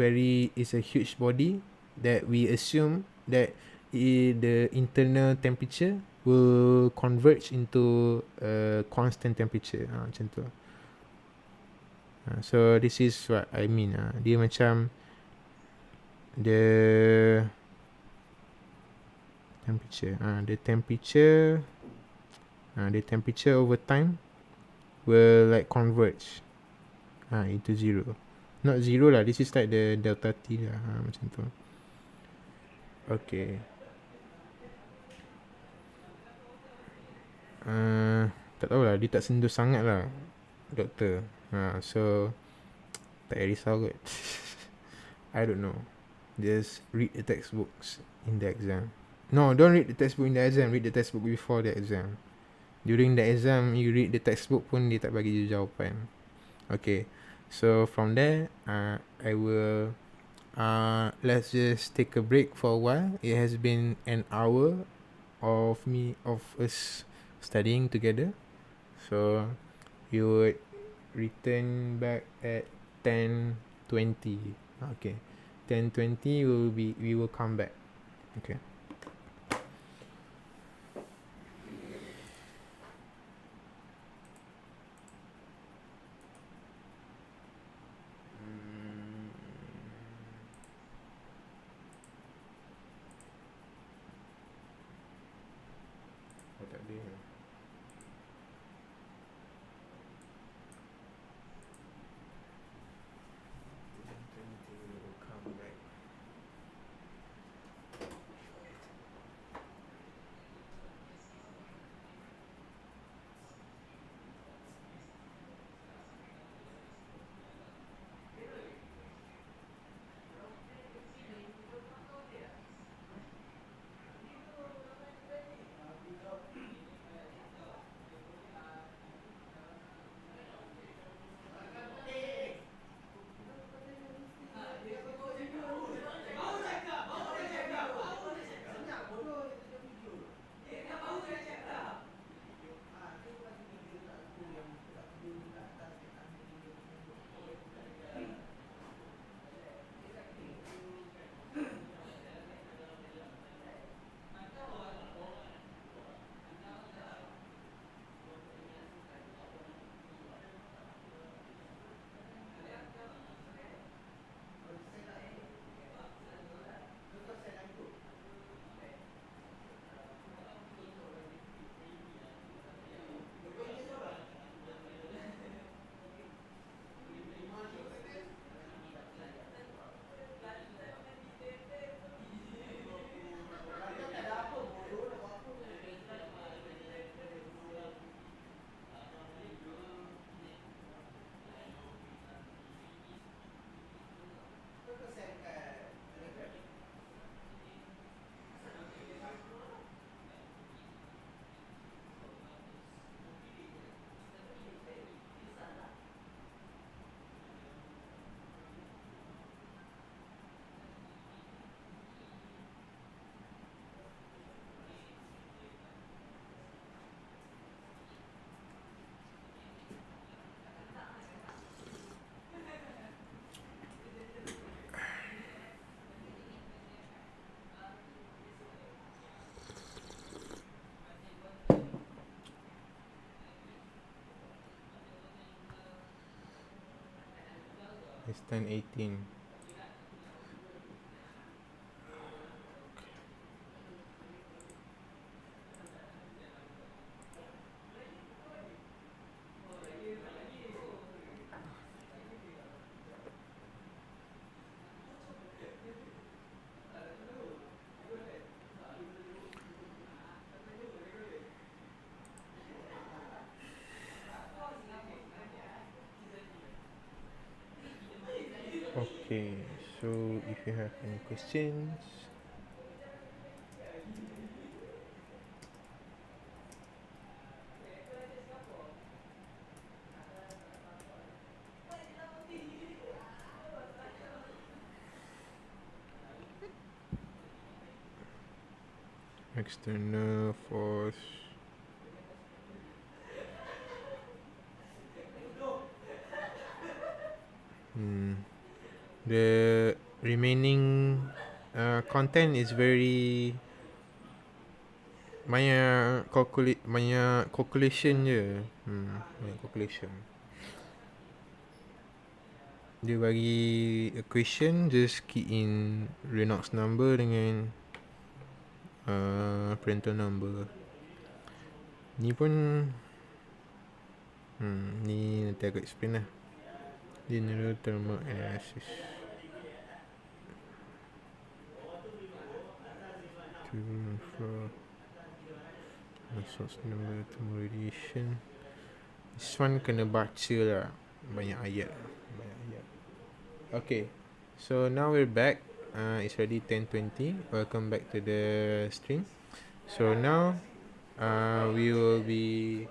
huge body that we assume that the internal temperature will converge into a constant temperature. Macam tu. So this is what I mean. Dia macam the temperature over time will like converge into zero. Not zero lah, this is like the delta T lah. Macam tu. Okay. Tak tahulah, dia tak sentuh sangat lah, doktor. So tak payah risau kot. I don't know. Just read the textbooks in the exam. No, don't read the textbook in the exam. Read the textbook before the exam. During the exam, you read the textbook pun dia tak bagi you jawapan. Okay. So from there, I will let's just take a break for a while. It has been an hour of us studying together. So you would return back at 10:20. Okay, 10:20 we will come back. Okay. It's 10:18. Okay, so if you have any questions, external force. The remaining content is very banyak calculation je. Banyak calculation. Dia bagi equation, just key in Reynolds number dengan Prandtl number. Ni pun ni nanti aku explain lah. General thermal analysis. Source number, thermal radiation. This one kena baca lah. Banyak ayat. Okay, so now we're back. It's already 10:20. Welcome back to the stream. So now we will be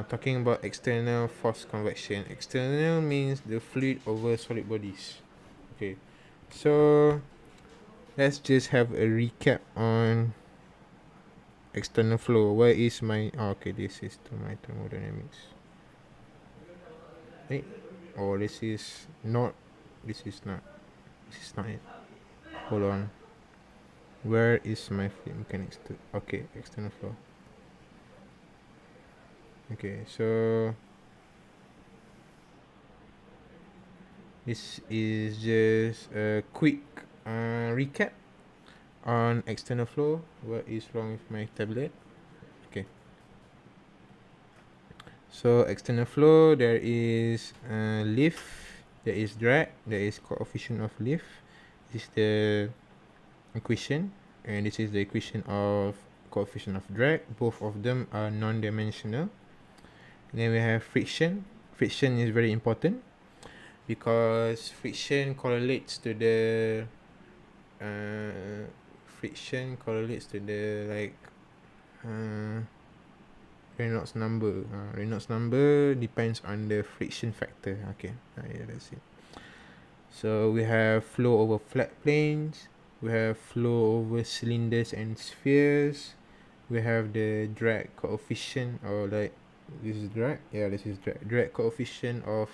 talking about external force convection. External means the fluid over solid bodies. Okay, so let's just have a recap on external flow. Where is my okay, this is to my thermodynamics. This is not it. Hold on. Where is my fluid mechanics to? Okay, external flow. Okay, so this is just a quick recap on external flow. What is wrong with my tablet? Okay, so external flow, there is lift, there is drag, there is coefficient of lift. This is the equation, and this is the equation of coefficient of drag. Both of them are non-dimensional. Then we have friction. Friction is very important because friction correlates to the Reynolds number. Reynolds number depends on the friction factor. Okay, yeah, that's it. So we have flow over flat planes, we have flow over cylinders and spheres, we have the drag coefficient, or like this is drag, yeah, this is drag coefficient of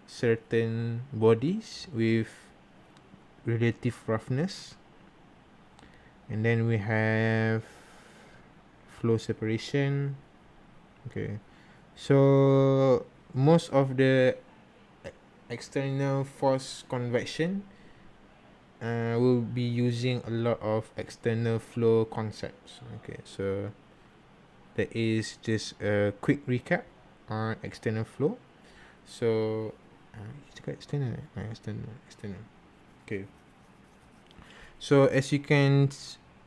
certain bodies with relative roughness. And then we have flow separation. Okay, so most of the external force convection will be using a lot of external flow concepts. Okay, so that is just a quick recap on external flow. So external. Okay, so as you can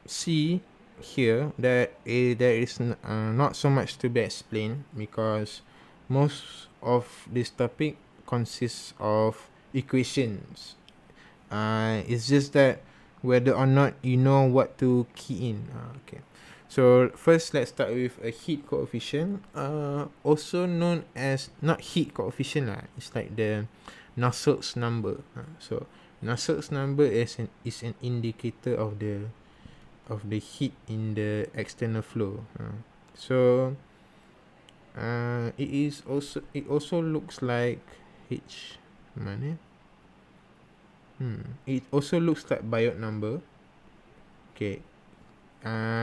see here, that there is not so much to be explained, because most of this topic consists of equations. It's just that whether or not you know what to key in. Okay, so first let's start with a heat coefficient, also known as, not heat coefficient lah, it's like the Nusselt's number. So Nusselt's number is an indicator of the heat in the external flow. So it also looks like H mana? It also looks like Biot number. Okay,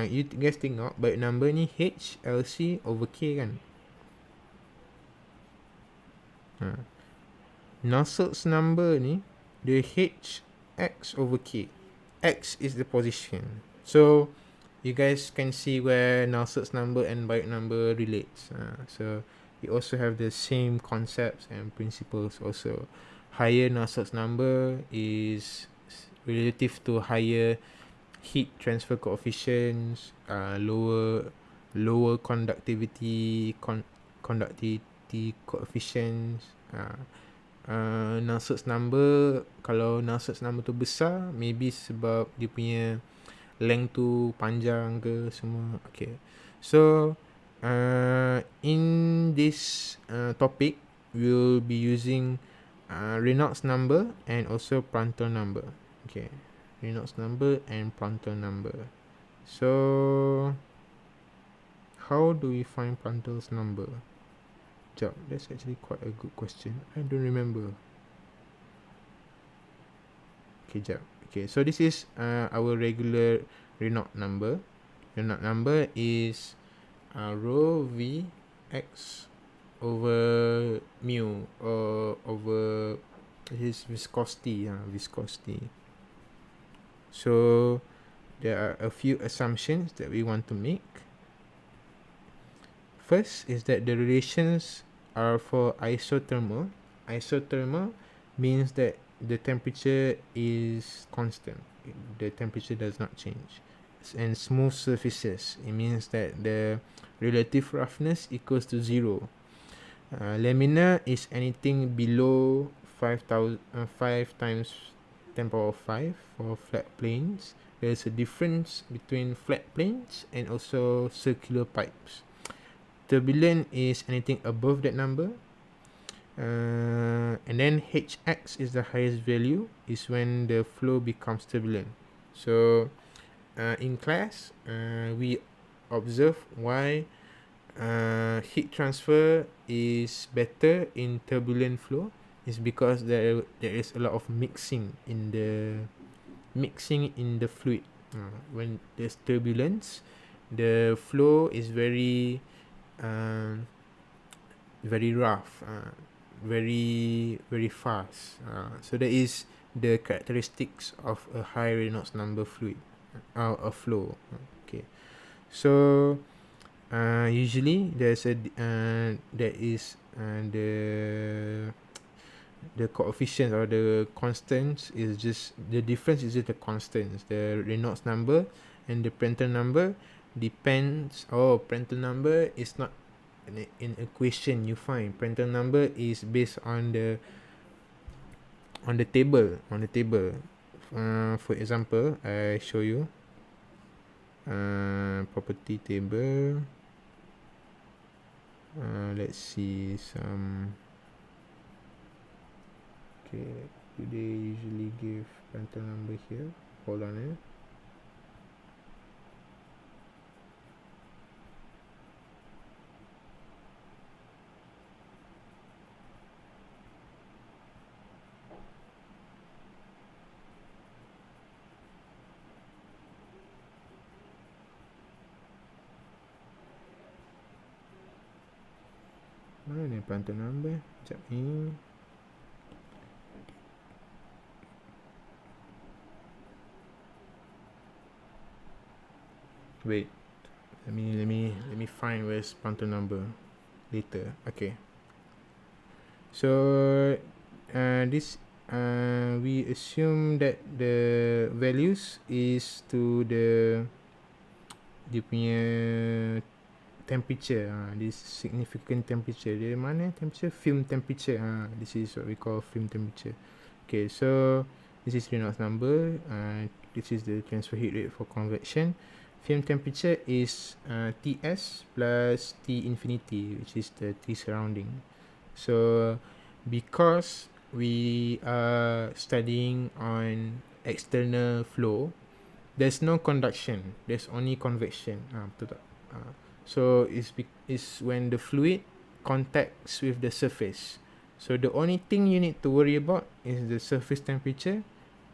you guys tengok Biot number ni H LC over K kan. Nusselt's number ni, the H X over K. X is the position. So you guys can see where Nusselt's number and Biot number relates. So you also have the same concepts and principles also. Higher Nusselt's number is relative to higher heat transfer coefficients, lower conductivity coefficients. Nusselt's number, kalau Nusselt's number tu besar, maybe sebab dia punya length tu panjang ke semua. Okay, so in this topic we'll be using Reynolds number and also Prandtl number. Okay, Reynolds number and Prandtl number. So how do we find Prandtl's number? Jap, that's actually quite a good question. I don't remember. Okay, jap. Okay, so this is our regular Reynolds number. Reynolds number is rho v x over mu, or over his viscosity. Viscosity. So there are a few assumptions that we want to make. First is that the relations are for isothermal. Isothermal means that the temperature is constant. The temperature does not change. And smooth surfaces, it means that the relative roughness equals to 0. Laminar is anything below 5 times 10 power 5 for flat planes. There's a difference between flat planes and also circular pipes. Turbulent is anything above that number. And then Hx is the highest value, is when the flow becomes turbulent. So in class, we observe why heat transfer is better in turbulent flow. Is because there is a lot of mixing in the fluid. When there's turbulence, the flow is very rough, very fast. So that is the characteristics of a high Reynolds number fluid, a flow. Okay, so usually there's a there is the coefficients or the constants is just the difference is just the constants. The Reynolds number and the Prandtl number depends. Prandtl number is not an equation you find. Prandtl number is based on the table. For example, I show you property table. Let's see some. Okay, do they usually give Prandtl number here? Hold on. Mana ni Prandtl number? Sekejap ni. Wait, let me find where's Prandtl number later. Okay, so this we assume that the values is to the dia punya temperature. This significant temperature, dia mana temperature? Film temperature. This is what we call film temperature. Okay, so this is Reynolds number. This is the transfer heat rate for convection. Film temperature is Ts plus T infinity, which is the T surrounding. So because we are studying on external flow, there's no conduction, there's only convection. Betul tak? So it's when the fluid contacts with the surface. So the only thing you need to worry about is the surface temperature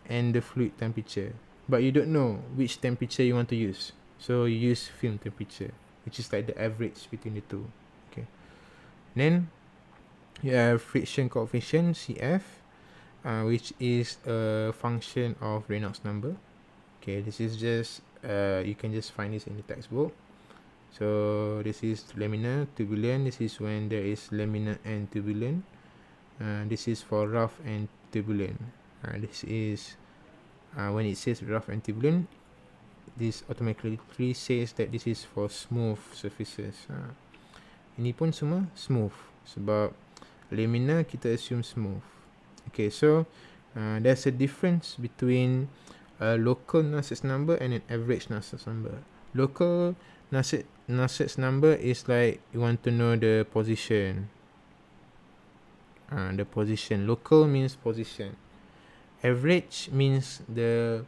and the fluid temperature. But you don't know which temperature you want to use. So you use film temperature, which is like the average between the two. Okay. Then You have friction coefficient CF, which is a function of Reynolds number. Okay, this is just you can just find this in the textbook. So this is laminar, turbulent. This is when there is laminar and turbulent. This is for rough and turbulent. This is when it says rough and turbulent, this automatically says that this is for smooth surfaces. Ini pun semua smooth sebab laminar kita assume smooth. Okay, so there's a difference between a local Nusselt number and an average Nusselt number. Local Nusselt number is like you want to know the position. The position. Local means position. Average means the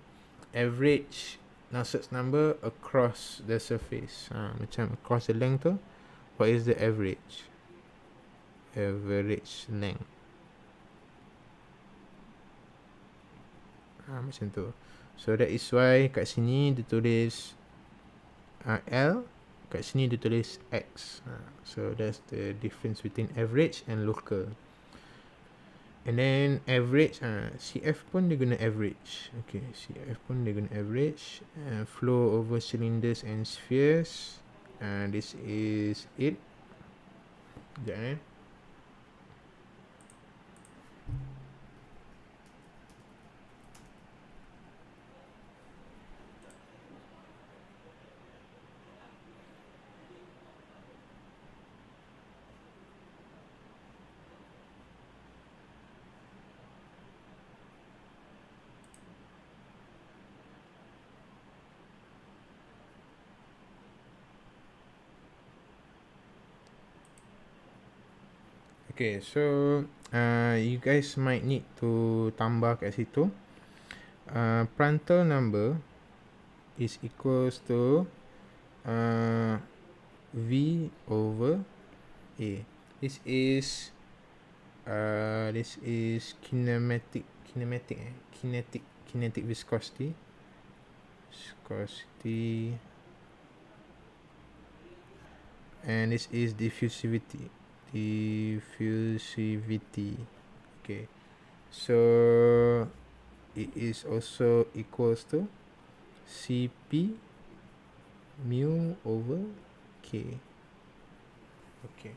average Nusselt number across the surface. Macam across the length tu, what is the average? Average length. Macam tu. So that is why kat sini dia tulis L, kat sini dia tulis X. So that's the difference between average and local. And then average, CF pun dia guna average. Okay, CF pun dia guna average. Flow over cylinders and spheres. This is it. Sekejap Okay, so you guys might need to tambah kat situ. Prandtl number is equals to V over A. This is kinetic viscosity. And this is diffusivity. Okay, so it is also equals to Cp mu over K. Okay,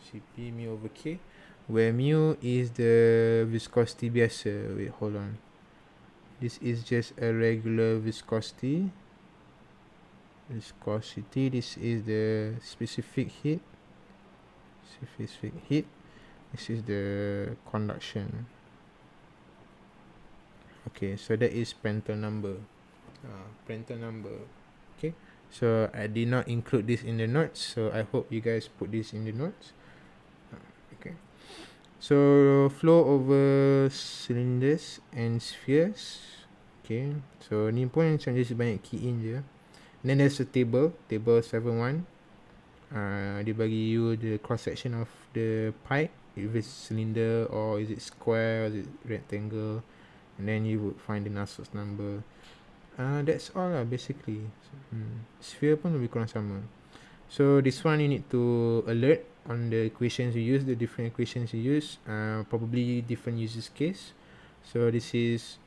Cp mu over K, where mu is the viscosity biasa. Wait, hold on. This is just a regular viscosity. This is the specific heat. This is the conduction. Okay, so that is Prandtl number. Okay, so I did not include this in the notes, so I hope you guys put this in the notes. Okay, so flow over cylinders and spheres. Okay, so ni pun macam just banyak key in je. And then there's a table 7.1. Dia bagi you the cross section of the pipe, if it's cylinder or is it square or is it rectangle, and then you would find the Nusselt number. That's all lah basically. Sphere pun lebih kurang sama. So this one you need to alert on the equations you use, the different equations you use, probably different users case. So this is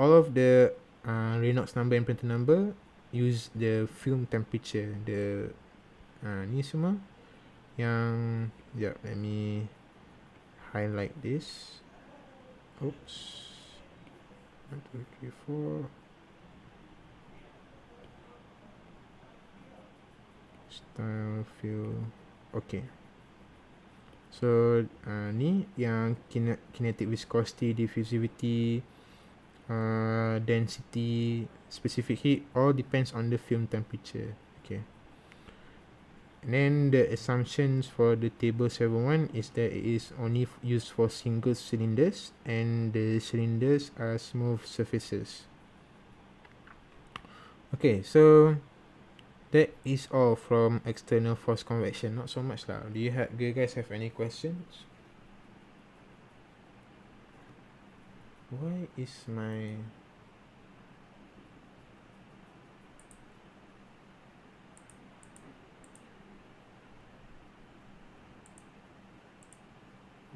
all of the Reynolds number and Prandtl number use the film temperature. The ni semua yang let me highlight this. Oops. 1, 2, 3, 4. Style fill. Okay. So ni yang kinetic viscosity, diffusivity, density, specific heat, all depends on the film temperature. Okay. And then the assumptions for the table 7.1 is that it is only used for single cylinders and the cylinders are smooth surfaces. Okay, so that is all from external force convection. Not so much lah. Do you guys have any questions? Why is my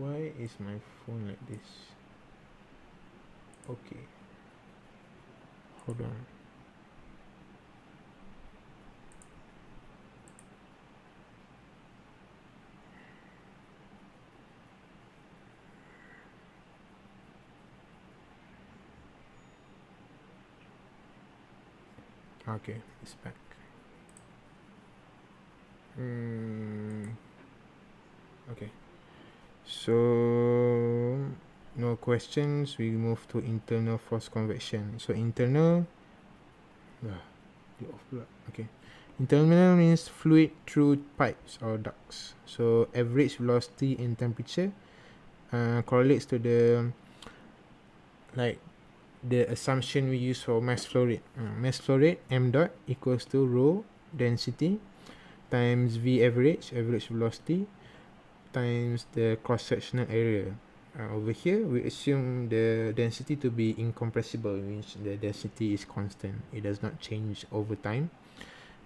Why is my phone like this? Okay, hold on. Okay, it's back. Okay, so no questions. We move to internal force convection. So internal, okay. Internal means fluid through pipes or ducts. So average velocity and temperature correlates to the the assumption we use for mass flow rate. Mass flow rate m dot equals to rho density times v average velocity times the cross-sectional area. Over here we assume the density to be incompressible, means the density is constant, it does not change over time.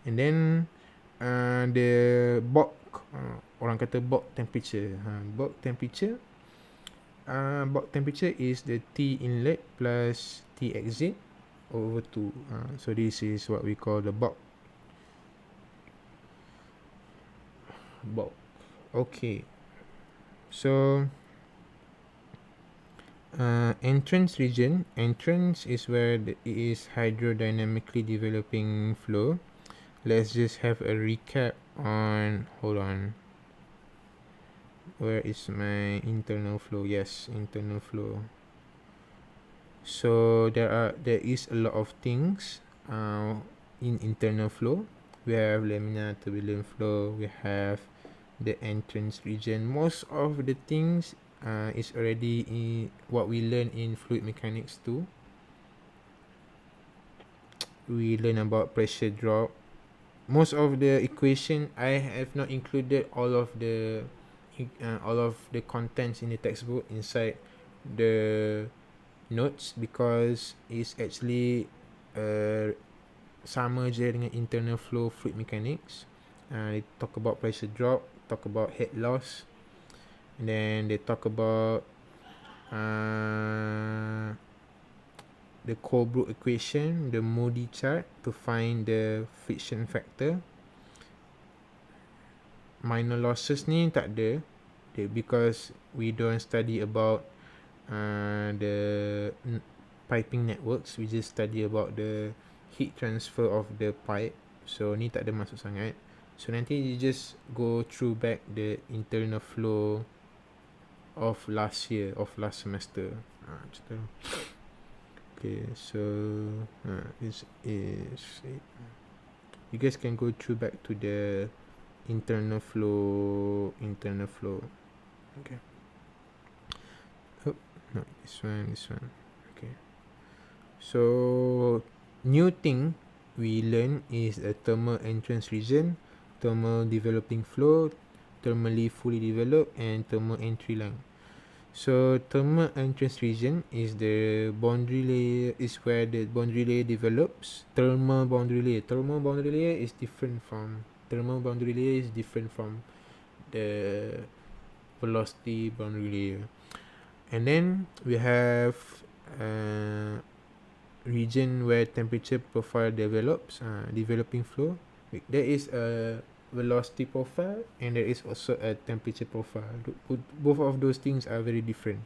And then the bulk, orang kata bulk temperature. Bulk temperature is the T inlet plus T exit over 2. So this is what we call the bulk. Okay, so entrance region. Entrance is where it is hydrodynamically developing flow. Let's just have a recap on, hold on, where is my internal flow? Yes, internal flow. So there is a lot of things in internal flow. We have laminar turbulent flow, we have the entrance region. Most of the things is already in what we learn in fluid mechanics too. We learn about pressure drop. Most of the equation, I have not included all of the contents in the textbook inside the notes, because it's actually sama je dengan internal flow fluid mechanics. They talk about pressure drop, talk about head loss, and then they talk about the Colebrook equation, the Moody chart to find the friction factor. Minor losses ni tak ada, because we don't study about the piping networks. We just study about the heat transfer of the pipe. So ni tak ada masuk sangat. So nanti you just go through back the internal flow of last semester. Okay, so this is it. You guys can go through back to the internal flow. Okay. Oh, no, this one. Okay. So new thing we learn is a thermal entrance region, thermal developing flow, thermally fully developed, and thermal entry line. So thermal entrance region is the boundary layer, is where the boundary layer develops. Thermal boundary layer is different from the velocity boundary layer. And then we have region where temperature profile develops, developing flow. There is a velocity profile and there is also a temperature profile. Both of those things are very different.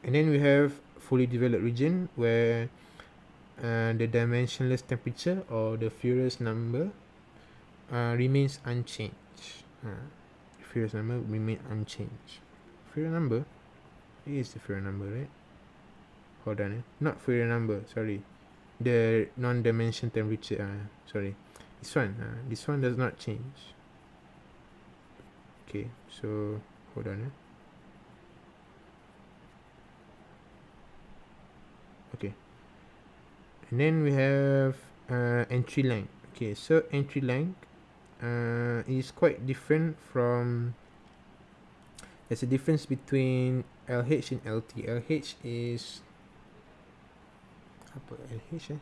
And then we have fully developed region where the dimensionless temperature or the Fourier's number remains unchanged. Fourier's number remain unchanged. Fourier number? It is the Fourier number, right? Hold on, not Fourier number, sorry. The non-dimension temperature, sorry. This one does not change. Okay, so hold on. Okay. And then we have entry line. Okay, so entry line is quite different from. There's a difference between LH and LT. LH is apa LH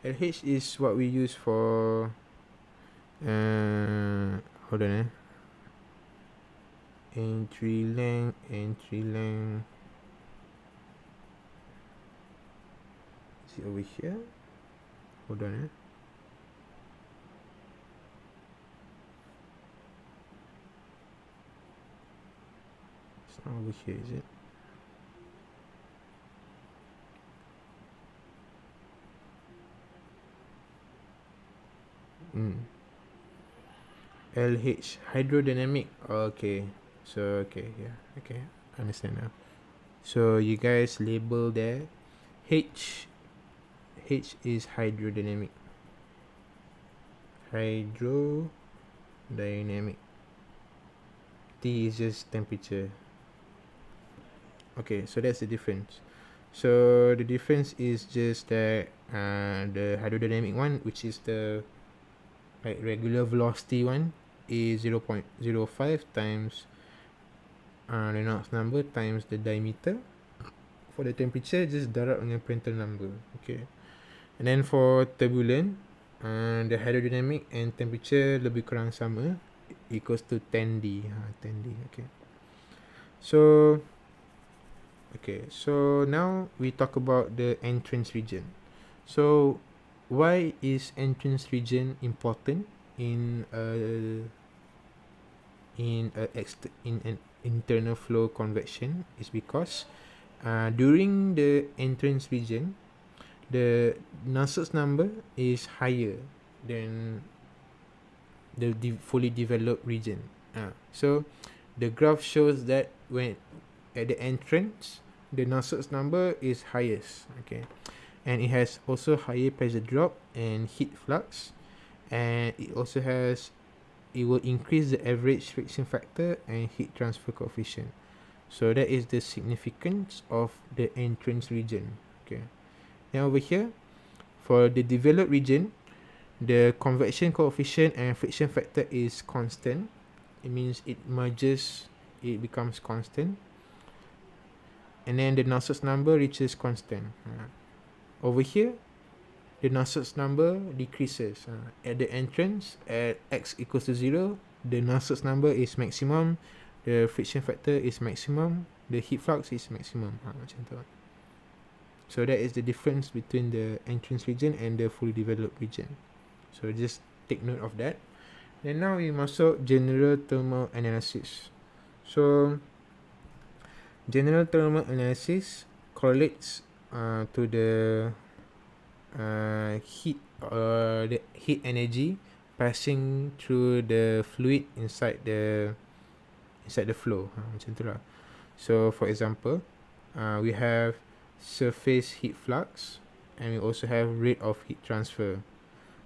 LH is what we use for hold on entry length, is it over here? Hold on. It's not over here, is it? LH, hydrodynamic. Okay, so okay, yeah, okay, understand now. So you guys label there. H is hydrodynamic. T is just temperature. Okay, so that's the difference. So the difference is just that the hydrodynamic one, which is the regular velocity one, is 0.05 times Reynolds number times the diameter. For the temperature, just darab dengan Prandtl number. Okay. And then for turbulent, the hydrodynamic and temperature lebih kurang sama, equals to 10D. 10D. Okay. So now we talk about the entrance region. So why is entrance region important in an internal flow convection? Is because during the entrance region, the Nusselt's number is higher than the fully developed region. So the graph shows that when at the entrance, the Nusselt's number is highest. Okay, and it has also higher pressure drop and heat flux, and it will increase the average friction factor and heat transfer coefficient. So that is the significance of the entrance region. Okay. Now over here, for the developed region, the convection coefficient and friction factor is constant. It means it merges, it becomes constant. And then the Nusselt's number reaches constant. Over here, the Nusselt's number decreases. At the entrance, at x equals to 0, the Nusselt's number is maximum, the friction factor is maximum, the heat flux is maximum. Macam tu. So that is the difference between the entrance region and the fully developed region. So just take note of that. Then now we masuk general thermal analysis. So general thermal analysis correlates to the heat energy passing through the fluid inside the flow. Macam tu lah. So for example, we have surface heat flux and we also have rate of heat transfer.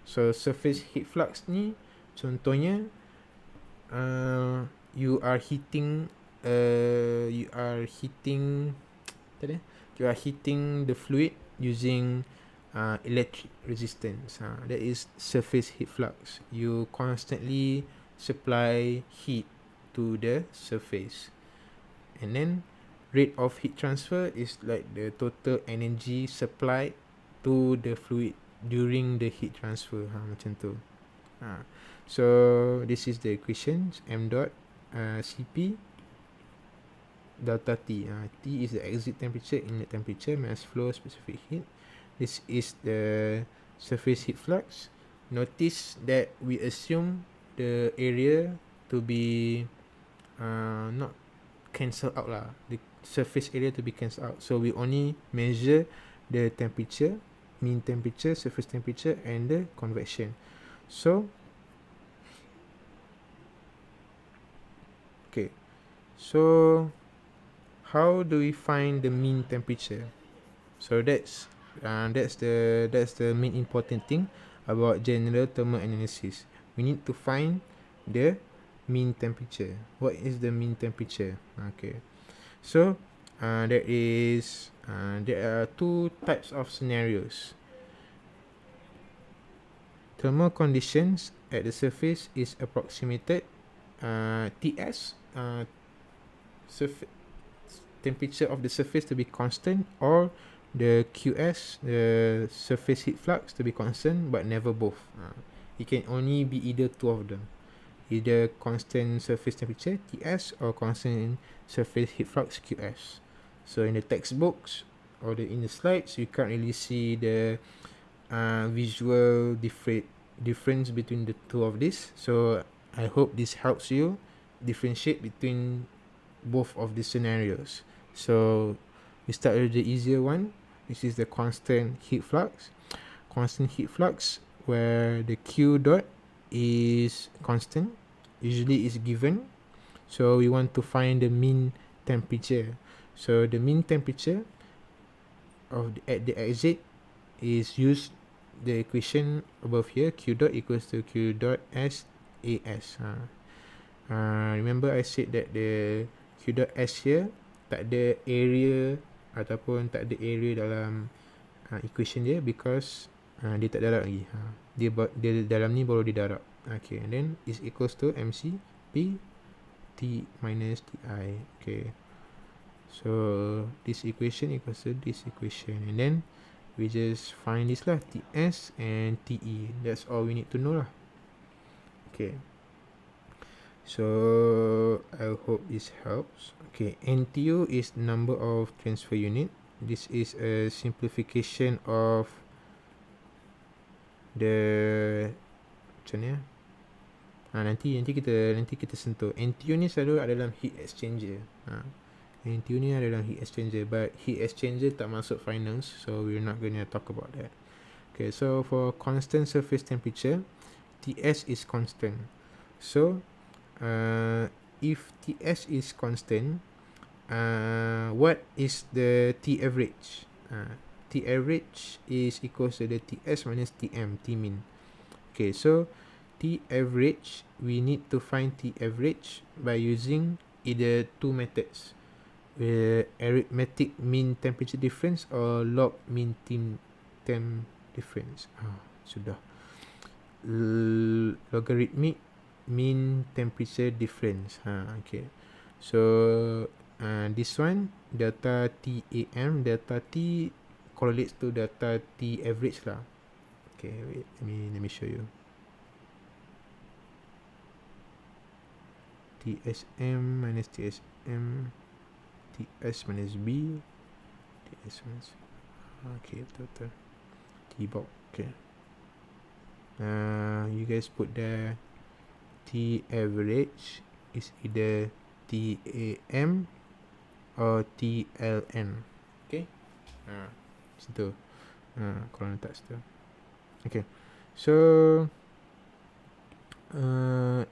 So surface heat flux ni contohnya you are heating the fluid using electric resistance. That is surface heat flux. You constantly supply heat to the surface, and then rate of heat transfer is like the total energy supplied to the fluid during the heat transfer. Macam tu. So this is the equations. M dot Cp delta T. T is the exit temperature, inlet temperature, mass flow, specific heat. This is the surface heat flux. Notice that we assume the area to be not cancelled out lah. The surface area to be cancelled out. So we only measure the temperature, mean temperature, surface temperature, and the convection. So okay. So how do we find the mean temperature? So that's the main important thing about general thermal analysis. We need to find the mean temperature. What is the mean temperature? Okay. So there are two types of scenarios. Thermal conditions at the surface is approximated TS, temperature of the surface to be constant, or the QS, the surface heat flux, to be constant but never both. It can only be either two of them. either constant surface temperature TS or constant surface heat flux QS. So in the textbooks or in the slides, you can't really see the visual difference between the two of these. So I hope this helps you differentiate between both of the scenarios. So we start with the easier one, which is the constant heat flux. Constant heat flux, where the Q dot is constant, usually is given. So we want to find the mean temperature. So the mean temperature at the exit is used the equation above here, Q dot equals to Q dot S AS. Remember I said that the Q dot S here tak ada area ataupun tak ada area dalam equation dia, because dia tak darab lagi. Dia dalam ni baru dia darab. Okay, and then is equals to MC P T minus TI. Okay, so this equation equals to this equation, and then we just find this lah, TS and TE. That's all we need to know lah. Okay, so I hope this helps. Okay, NTU is number of transfer unit. This is a simplification of the macam ni nanti kita sentuh. NTU ni selalu ada dalam heat exchanger. NTU ni ada dalam heat exchanger, but heat exchanger tak masuk finals, so we're not going to talk about that. Okay, so for constant surface temperature, TS is constant. So if TS is constant, what is the T average? T average is equals to the TS minus TM, T mean. Okay, so T average, we need to find T average by using either two methods, arithmetic mean temperature difference or log mean temp difference. Sudah. Logarithmic mean temperature difference. Okay, so this one, delta TAM, delta T correlates to delta T average lah. Okay, wait, let me show you. TSM minus TSM, TS minus B, TS minus, okay, total T box. Okay, you guys put the T average is either TAM or TLN. Okay, situ korang letak situ. Okay, so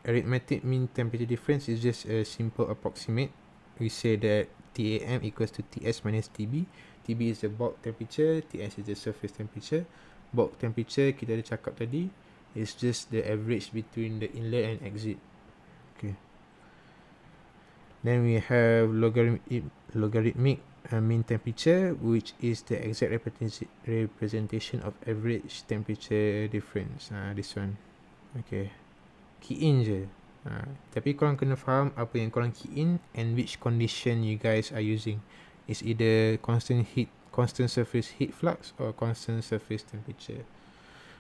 arithmetic mean temperature difference is just a simple approximate. We say that TAM equals to TS minus TB. TB is the bulk temperature, TS is the surface temperature. Bulk temperature kita ada cakap tadi is just the average between the inlet and exit. Okay, then we have logarithmic mean temperature, which is the exact representation of average temperature difference. This one. Okay, key in je. Tapi korang kena faham apa yang korang key in and which condition you guys are using. It's either constant surface heat flux or constant surface temperature.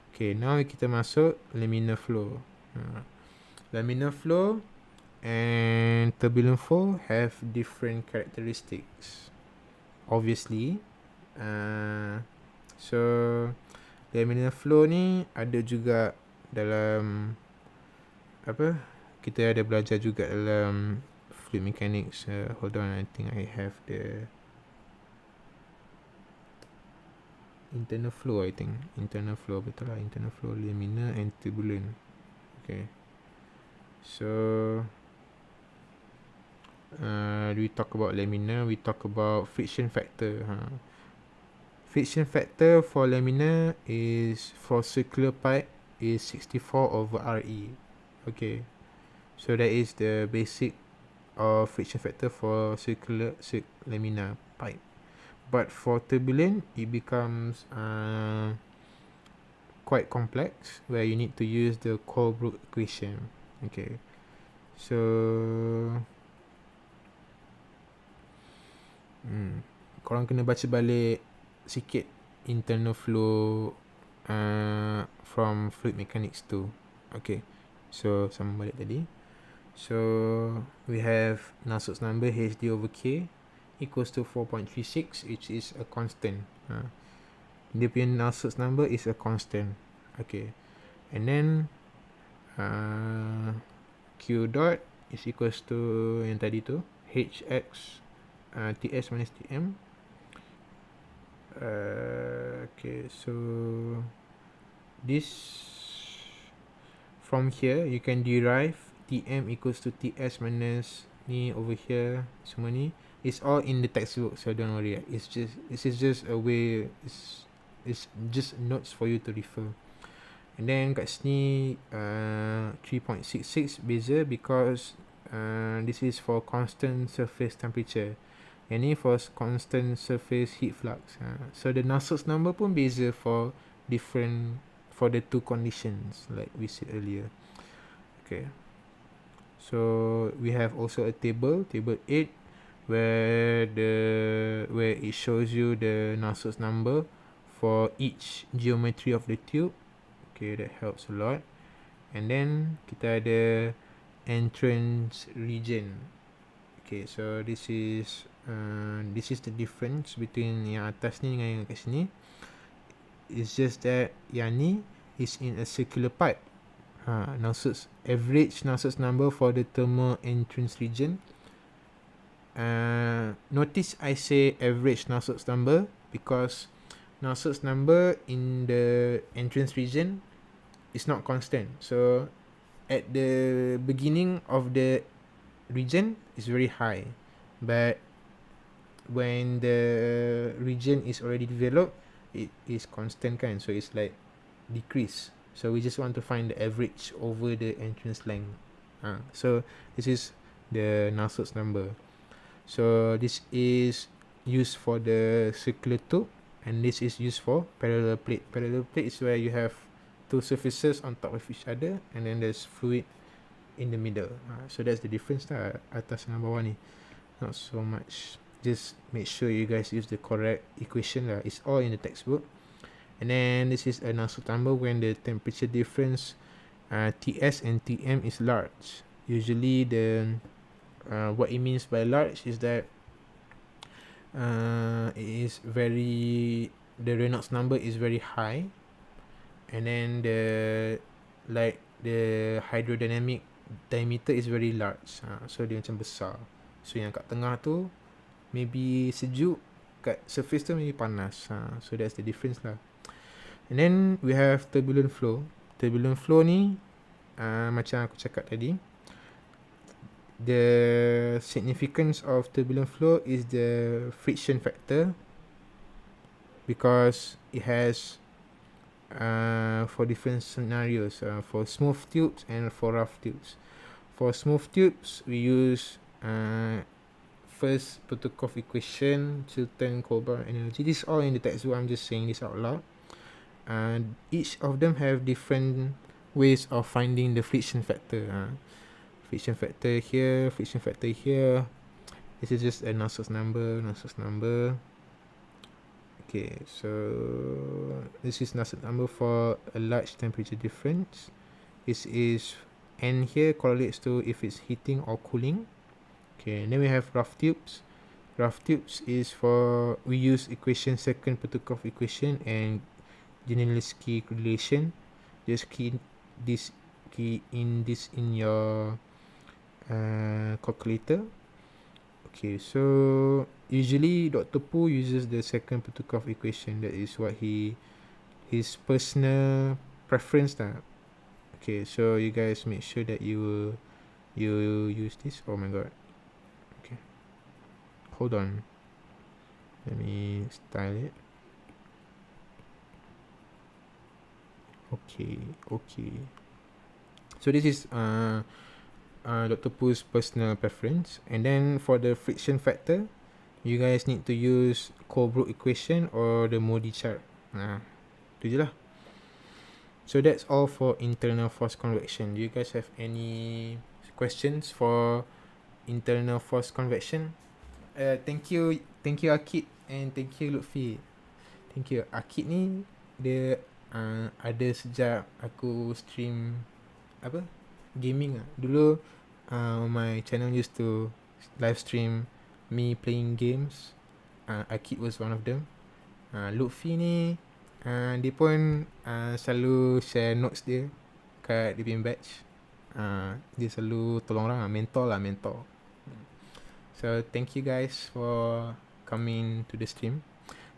Okay, now kita masuk laminar flow. Laminar flow and turbulent flow have different characteristics, obviously. So laminar flow ni ada juga dalam apa, kita ada belajar juga dalam fluid mechanics. Hold on, I think I have the internal flow. Internal flow, betul lah, internal flow, laminar and turbulent. Okay, so we talk about laminar, we talk about friction factor. Friction factor for laminar is, for circular pipe, is 64 over RE. Okay, so that is the basic of friction factor for circular laminar pipe. But for turbulent, it becomes quite complex, where you need to use the Colebrook equation. Okay, so korang kena baca balik sikit internal flow from fluid mechanics too. Okay, So sama balik tadi. So we have Nusselt's number HD over K equals to 4.36, which is a constant. Dia punya Nusselt's number is a constant. Okay. And then Q dot is equals to yang tadi tu, Hx Ts minus Tm. Okay, so this, from here you can derive Tm equals to Ts minus ni over here, semua ni it's all in the textbook, so don't worry. This is just a way, it's just notes for you to refer. And then kat sini 3.66 beza because this is for constant surface temperature. Yang ni for constant surface heat flux. So the Nusselt's number pun beza for different, for the two conditions like we said earlier. Okay. So we have also a table 8, where it shows you the Nusselt's number for each geometry of the tube. Okay, that helps a lot. And then kita ada entrance region. Okay, so this is the difference between yang atas ni dengan yang kat sini. It's just that yang ni is in a circular pipe. Average Nusselt's number for the thermal entrance region. Notice I say average Nusselt's number because Nusselt's number in the entrance region is not constant. So at the beginning of the region is very high, but when the region is already developed, it is constant kan, so it's like decrease. So we just want to find the average over the entrance length. So this is the Nusselt's number. So this is used for the circular tube, and this is used for parallel plate. Parallel plate is where you have two surfaces on top of each other, and then there's fluid in the middle. So that's the difference lah, atas dengan bawah ni. Not so much. Just make sure you guys use the correct equation lah. It's all in the textbook. And then this is a Nusselt's number when the temperature difference Ts and Tm is large. Usually the what it means by large is that it is very, the Reynolds number is very high, and then the hydrodynamic diameter is very large. So dia macam besar. So yang kat tengah tu maybe sejuk, kat surface tu maybe panas. So that's the difference lah. And then we have turbulent flow. Turbulent flow ni macam aku cakap tadi, the significance of turbulent flow is the friction factor, because it has for different scenarios, for smooth tubes and for rough tubes. For smooth tubes we use first Protokov equation, Chilton-Colbert energy. This is all in the textbook, I'm just saying this out loud. Each of them have different ways of finding the friction factor. Friction factor here, friction factor here. This is just a Nusselt's number. Okay, so this is Nusselt's number for a large temperature difference. This is N here correlates to if it's heating or cooling. Okay, and then we have rough tubes. Rough tubes is for, we use equation, second Protokov equation and Janelinski relation. Just key in this in your calculator. Okay, so usually Dr. Poo uses the second Protokov equation. That is what his personal preference lah. Okay, so you guys make sure that you use this. Oh my god. Okay, hold on, let me style it. Okay, so this is Dr. Poo's personal preference. And then for the friction factor, you guys need to use Colebrook equation or the Modi chart. Tu je lah. So that's all for internal force convection. Do you guys have any questions for internal force convection? Thank you Akid, and thank you Lutfi. Thank you. Akid ni dia ada sejak aku stream apa, gaming dulu my channel used to live stream me playing games. Akid was one of them. Lutfi ni dia pun selalu share notes dia kat dia punya batch. Dia selalu tolong orang mentor. So thank you guys for coming to the stream.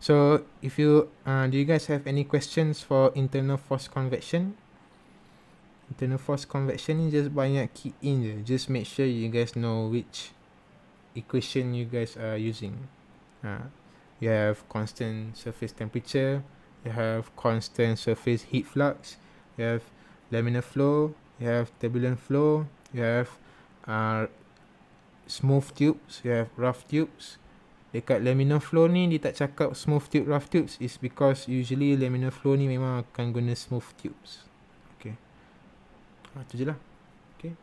So if you do you guys have any questions for internal force convection? Internal force convection ni just banyak key in je. Just make sure you guys know which equation you guys are using. You have constant surface temperature, you have constant surface heat flux, you have laminar flow, you have turbulent flow, you have smooth tubes, you have rough tubes. Dekat laminar flow ni dia tak cakap smooth tube, rough tubes is because usually laminar flow ni memang akan guna smooth tubes. Okay, tu je lah. Okay,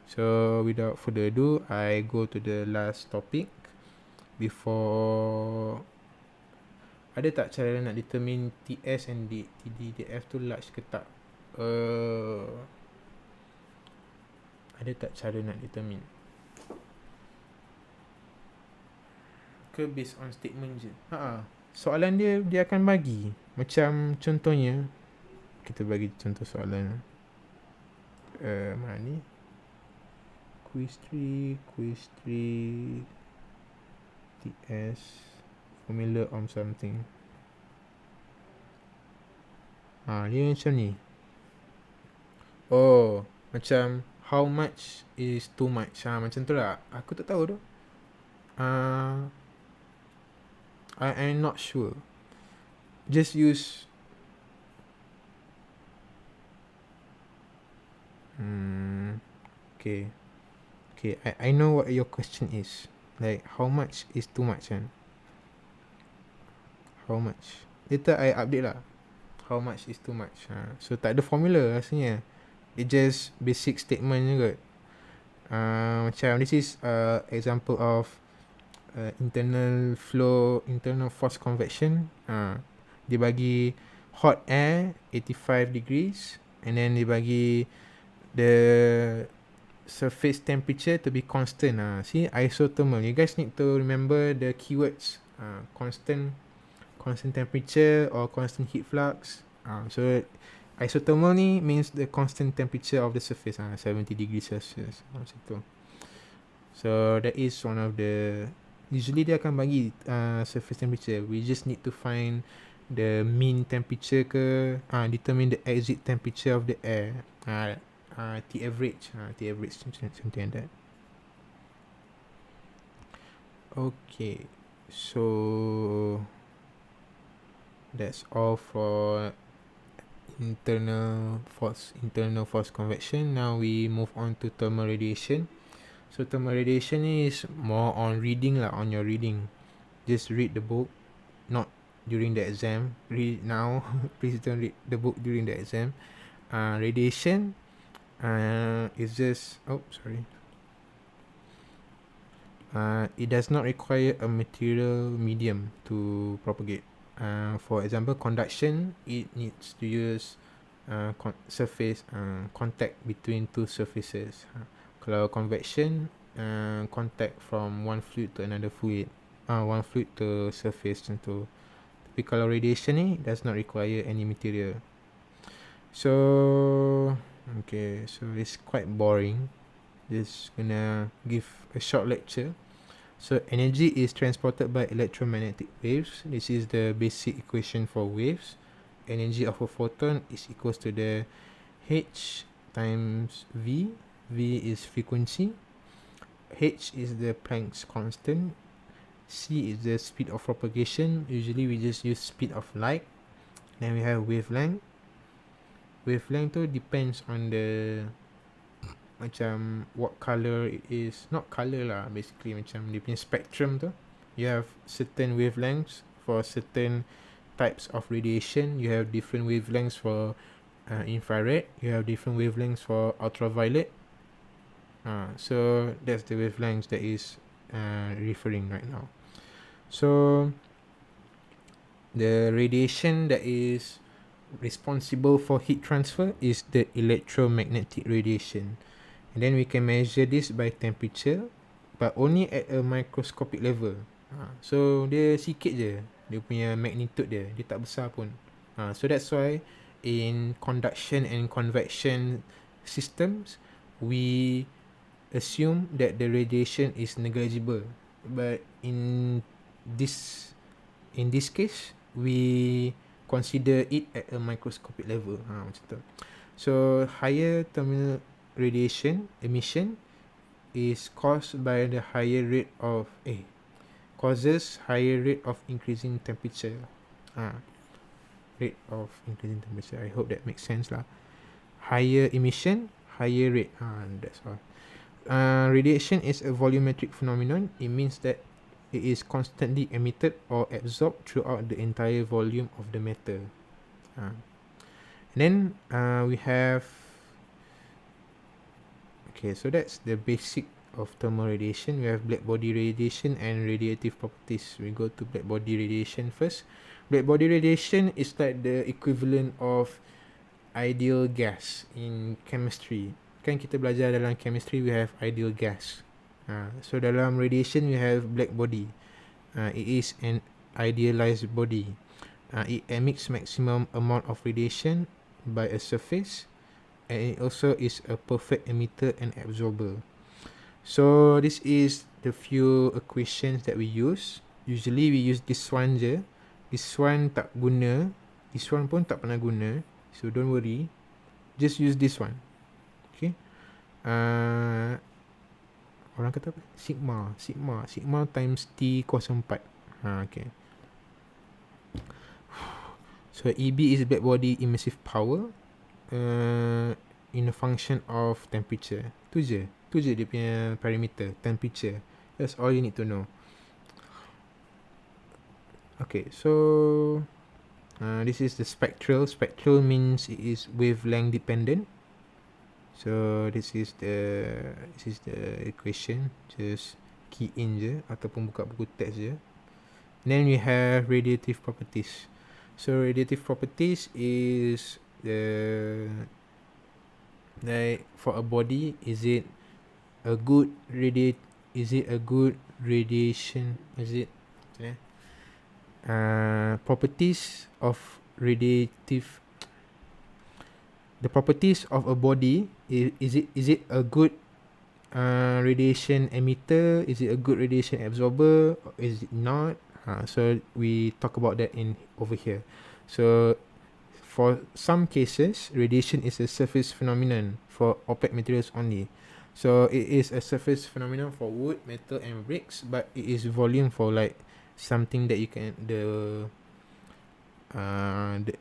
so without further ado, I go to the last topic. Before, ada tak cara nak determine TS and TDDF tu large ke tak? Ada tak cara nak determine? Ke based on statement je? Soalan dia akan bagi. Macam contohnya, kita bagi contoh soalan. Mana ni? Quiz 3 TS formula on something. Dia macam ni. Macam how much is too much. Macam tu lah. Aku tak tahu tu. I'm not sure. Just use Okay, I know what your question is. Like how much is too much kan? How much? Later I update lah. How much is too much? So tak ada formula rasanya. It just basic statement je kot. Macam this is example of internal flow, internal force convection. Dia bagi hot air 85 degrees and then dia bagi the surface temperature to be constant. See, isothermal. You guys need to remember the keywords. Constant temperature or constant heat flux. So isothermal ni means the constant temperature of the surface, 70 degrees Celsius. Macam tu. So that is one of the, usually dia akan bagi surface temperature. We just need to find the mean temperature ke, determine the exit temperature of the air. T average, something like that. Okay, so that's all for internal force convection. Now we move on to thermal radiation. So thermal radiation is more on reading lah, on your reading. Just read the book, not during the exam. Read now. Please don't read the book during the exam. Radiation is just it does not require a material medium to propagate. For example, conduction, it needs to use surface contact between two surfaces. Kalau convection, contact from one fluid to another fluid, one fluid to surface contour. Tapi kalau radiation ni does not require any material. So okay, so it's quite boring. Just gonna give a short lecture. So energy is transported by electromagnetic waves. This is the basic equation for waves. Energy of a photon is equals to the H times V. V is frequency. H is the Planck's constant. C is the speed of propagation. Usually we just use speed of light. Then we have wavelength. Wavelength tu depends on the macam what color it is. Not color lah, basically macam dia punya spectrum tu. You have certain wavelengths for certain types of radiation. You have different wavelengths for infrared. You have different wavelengths for ultraviolet. So that's the wavelengths that is referring right now. So the radiation that is responsible for heat transfer is the electromagnetic radiation. And then we can measure this by temperature, but only at a microscopic level. So dia sikit je dia punya magnitude dia, dia tak besar pun. So that's why in conduction and convection systems, we assume that the radiation is negligible. But in this case, we consider it at a microscopic level. Macam tu. So higher thermal radiation emission is caused by the higher rate of causes higher rate of increasing temperature. Rate of increasing temperature. I hope that makes sense lah. Higher emission, higher rate. That's all. Radiation is a volumetric phenomenon. It means that it is constantly emitted or absorbed throughout the entire volume of the matter. And then we have so that's the basic of thermal radiation. We have black body radiation and radiative properties. We go to black body radiation first. Black body radiation is like the equivalent of ideal gas in chemistry. Kan kita belajar dalam chemistry, we have ideal gas. So dalam radiation we have black body. It is an idealized body. It emits maximum amount of radiation by a surface, and it also is a perfect emitter and absorber. So this is the few equations that we use. Usually we use this one je. This one tak guna. This one pun tak pernah guna. So don't worry. Just use this one. Okay. Orang kata apa? Sigma times T kuasa 4. Okay. So EB is black body emissive power in a function of temperature. Tu je dia punya parameter, temperature. That's all you need to know. Okay, so this is the spectral. Spectral means it is wavelength dependent. So this is the equation. Just key in je ataupun buka buku teks je. And then we have radiative properties. So radiative properties is like for a body, is it a good radiation? Properties of radiative. The properties of a body, is it a good radiation emitter? Is it a good radiation absorber? Or is it not? So we talk about that over here. So for some cases, radiation is a surface phenomenon for opaque materials only. So it is a surface phenomenon for wood, metal and bricks, but it is volume for like something that you can the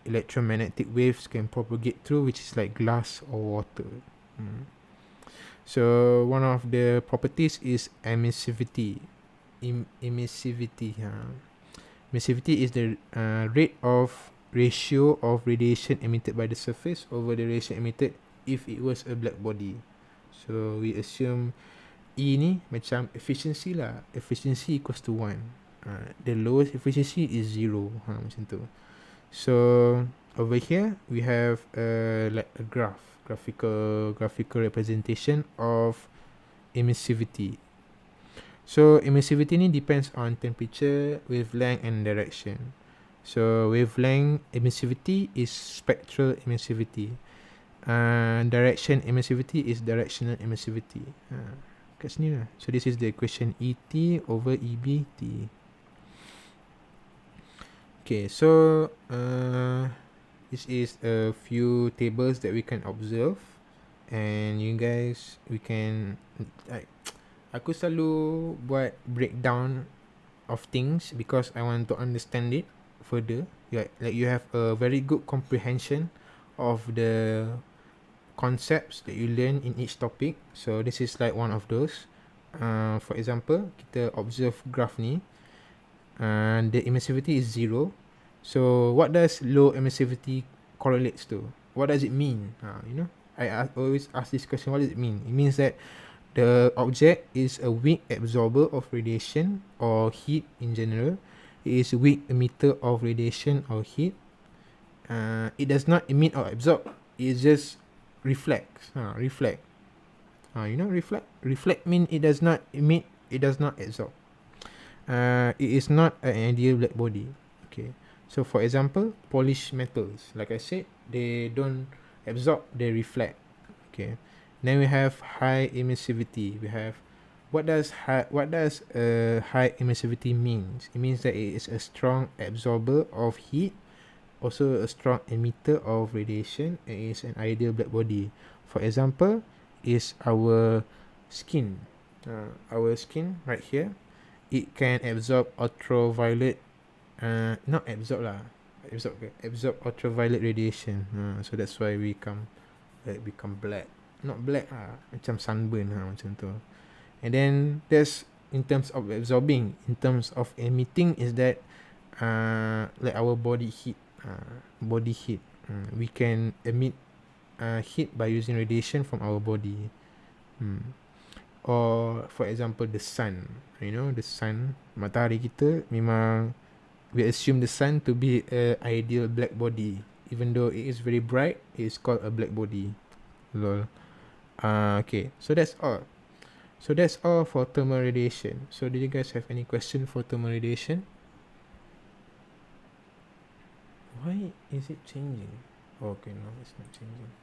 electromagnetic waves can propagate through, which is like glass or water. So one of the properties is emissivity. Emissivity is the ratio of radiation emitted by the surface over the radiation emitted if it was a black body. So we assume E ni macam efficiency lah. Efficiency equals to 1. The lowest efficiency is 0. Macam tu. So over here we have like a graphical representation of emissivity. So emissivity ni depends on temperature, wavelength and direction. So wavelength emissivity is spectral emissivity. Direction emissivity is directional emissivity. Kat sini lah. So this is the equation ET over EBT. Okay, so this is a few tables that we can observe, and you guys, we can like, aku selalu buat breakdown of things because I want to understand it further. Like you have a very good comprehension of the concepts that you learn in each topic. So this is like one of those. For example, kita observe graph ni. The emissivity is 0. So what does low emissivity correlates to? What does it mean? I always ask this question. What does it mean? It means that the object is a weak absorber of radiation or heat in general. It is a weak emitter of radiation or heat. it does not emit or absorb. It just reflects. Reflect. You know, reflect. Reflect mean it does not emit. It does not absorb. It is not an ideal black body. Okay. So for example, polished metals, like I said, they don't absorb, they reflect. Okay. Then we have high emissivity. We have what does high emissivity means? It means that it is a strong absorber of heat, also a strong emitter of radiation, and is an ideal black body. For example, is our skin. Our skin right here, it can absorb ultraviolet, not absorb lah, absorb ultraviolet radiation. So that's why we become black. Not black lah, macam sunburn macam tu. And then there's, in terms of absorbing, in terms of emitting, is that like our body heat. We can emit heat by using radiation from our body. Or for example, the sun. You know, the sun, matahari kita, memang we assume the sun to be a ideal black body. Even though it is very bright, it is called a black body. Lol. Okay, so that's all. So that's all for thermal radiation. So did you guys have any question for thermal radiation? Why is it changing? Okay, no, it's not changing.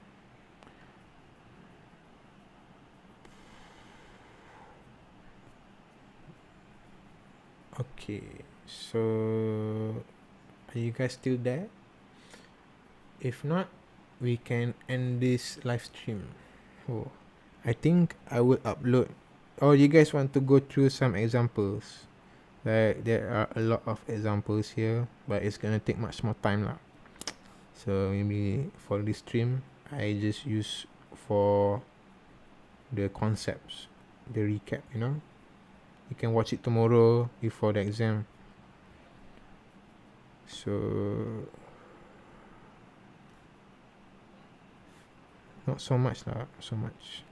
Okay, so are you guys still there? If not, we can end this live stream. I think I will upload. Or you guys want to go through some examples? Like there are a lot of examples here, but it's gonna take much more time lah. So maybe for this stream, I just use for the concepts, the recap, you know. You can watch it tomorrow before the exam. So not so much lah, so much.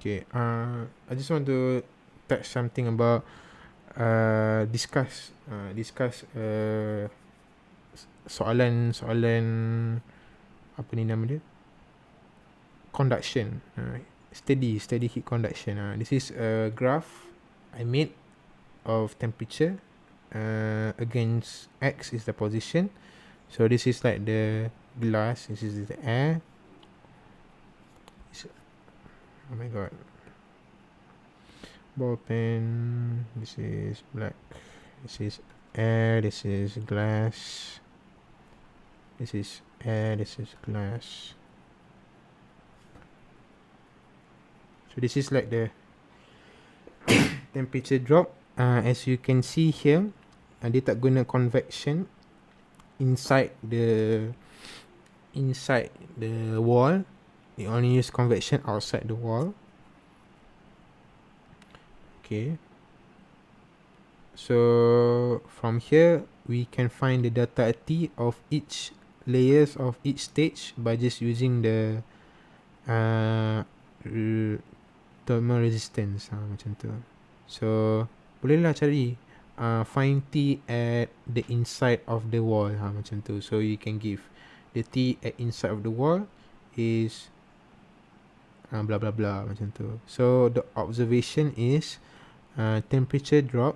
Okay. I just want to touch something about discuss soalan apa ni nama dia, conduction, steady heat conduction. This is a graph I made of temperature against X is the position. So this is like the glass, this is the air. Oh my god, ball pen, this is black, this is air, this is glass, this is air, this is glass. So this is like the temperature drop. As you can see here, dia tak guna convection inside the wall. It only use convection outside the wall. Okay, so from here we can find the delta T of each layers of each stage by just using the thermal resistance, macam tu. So bolehlah cari find T at the inside of the wall, macam tu. So you can give the T at inside of the wall is blah blah blah, macam tu. So the observation is temperature drop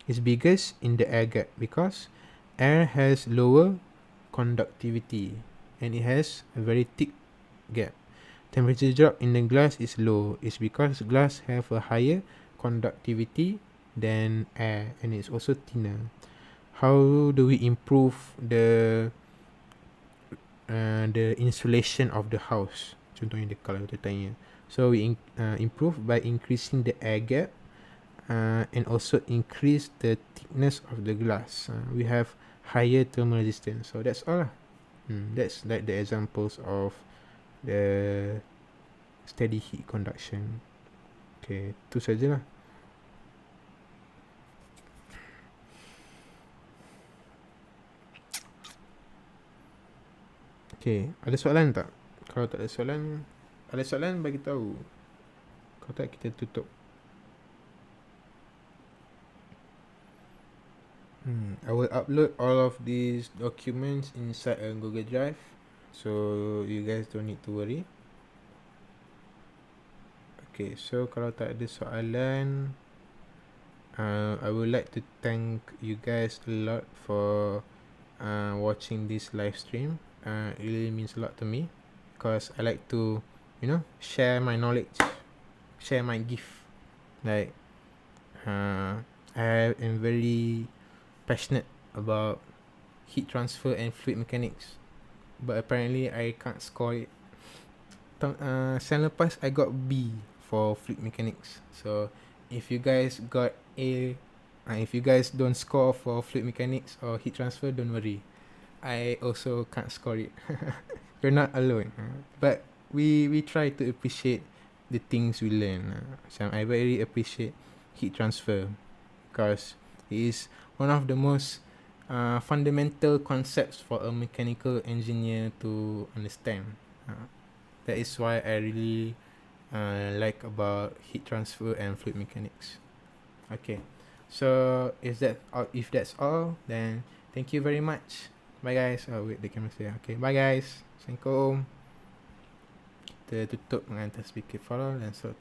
is biggest in the air gap because air has lower conductivity and it has a very thick gap. Temperature drop in the glass is low. It's because glass have a higher conductivity than air and it's also thinner. How do we improve the insulation of the house? Contohnya kalau kita tanya. So we improve by increasing the air gap and also increase the thickness of the glass. We have higher thermal resistance. So that's all lah. That's like the examples of the steady heat conduction. Okay, tu sajalah. Okay, ada soalan tak? Kalau tak ada soalan, bagi tahu. Kalau tak, kita tutup. I will upload all of these documents inside a Google Drive, so you guys don't need to worry. Okay, so kalau tak ada soalan, I would like to thank you guys a lot for watching this live stream. It really means a lot to me, because I like to, share my knowledge, share my gift. Like, I am very passionate about heat transfer and fluid mechanics, but apparently I can't score it. Sem lepas I got B for fluid mechanics. So if you guys got A, if you guys don't score for fluid mechanics or heat transfer, don't worry, I also can't score it. You're not alone. But we try to appreciate the things we learn. So I very appreciate heat transfer, because it is one of the most fundamental concepts for a mechanical engineer to understand. That is why I really like about heat transfer and fluid mechanics. Okay, so if that's all, then thank you very much. Bye guys. Oh wait, the camera say okay. Bye guys. Assalamualaikum. Kita tutup dengan tasbih kifara dan salat.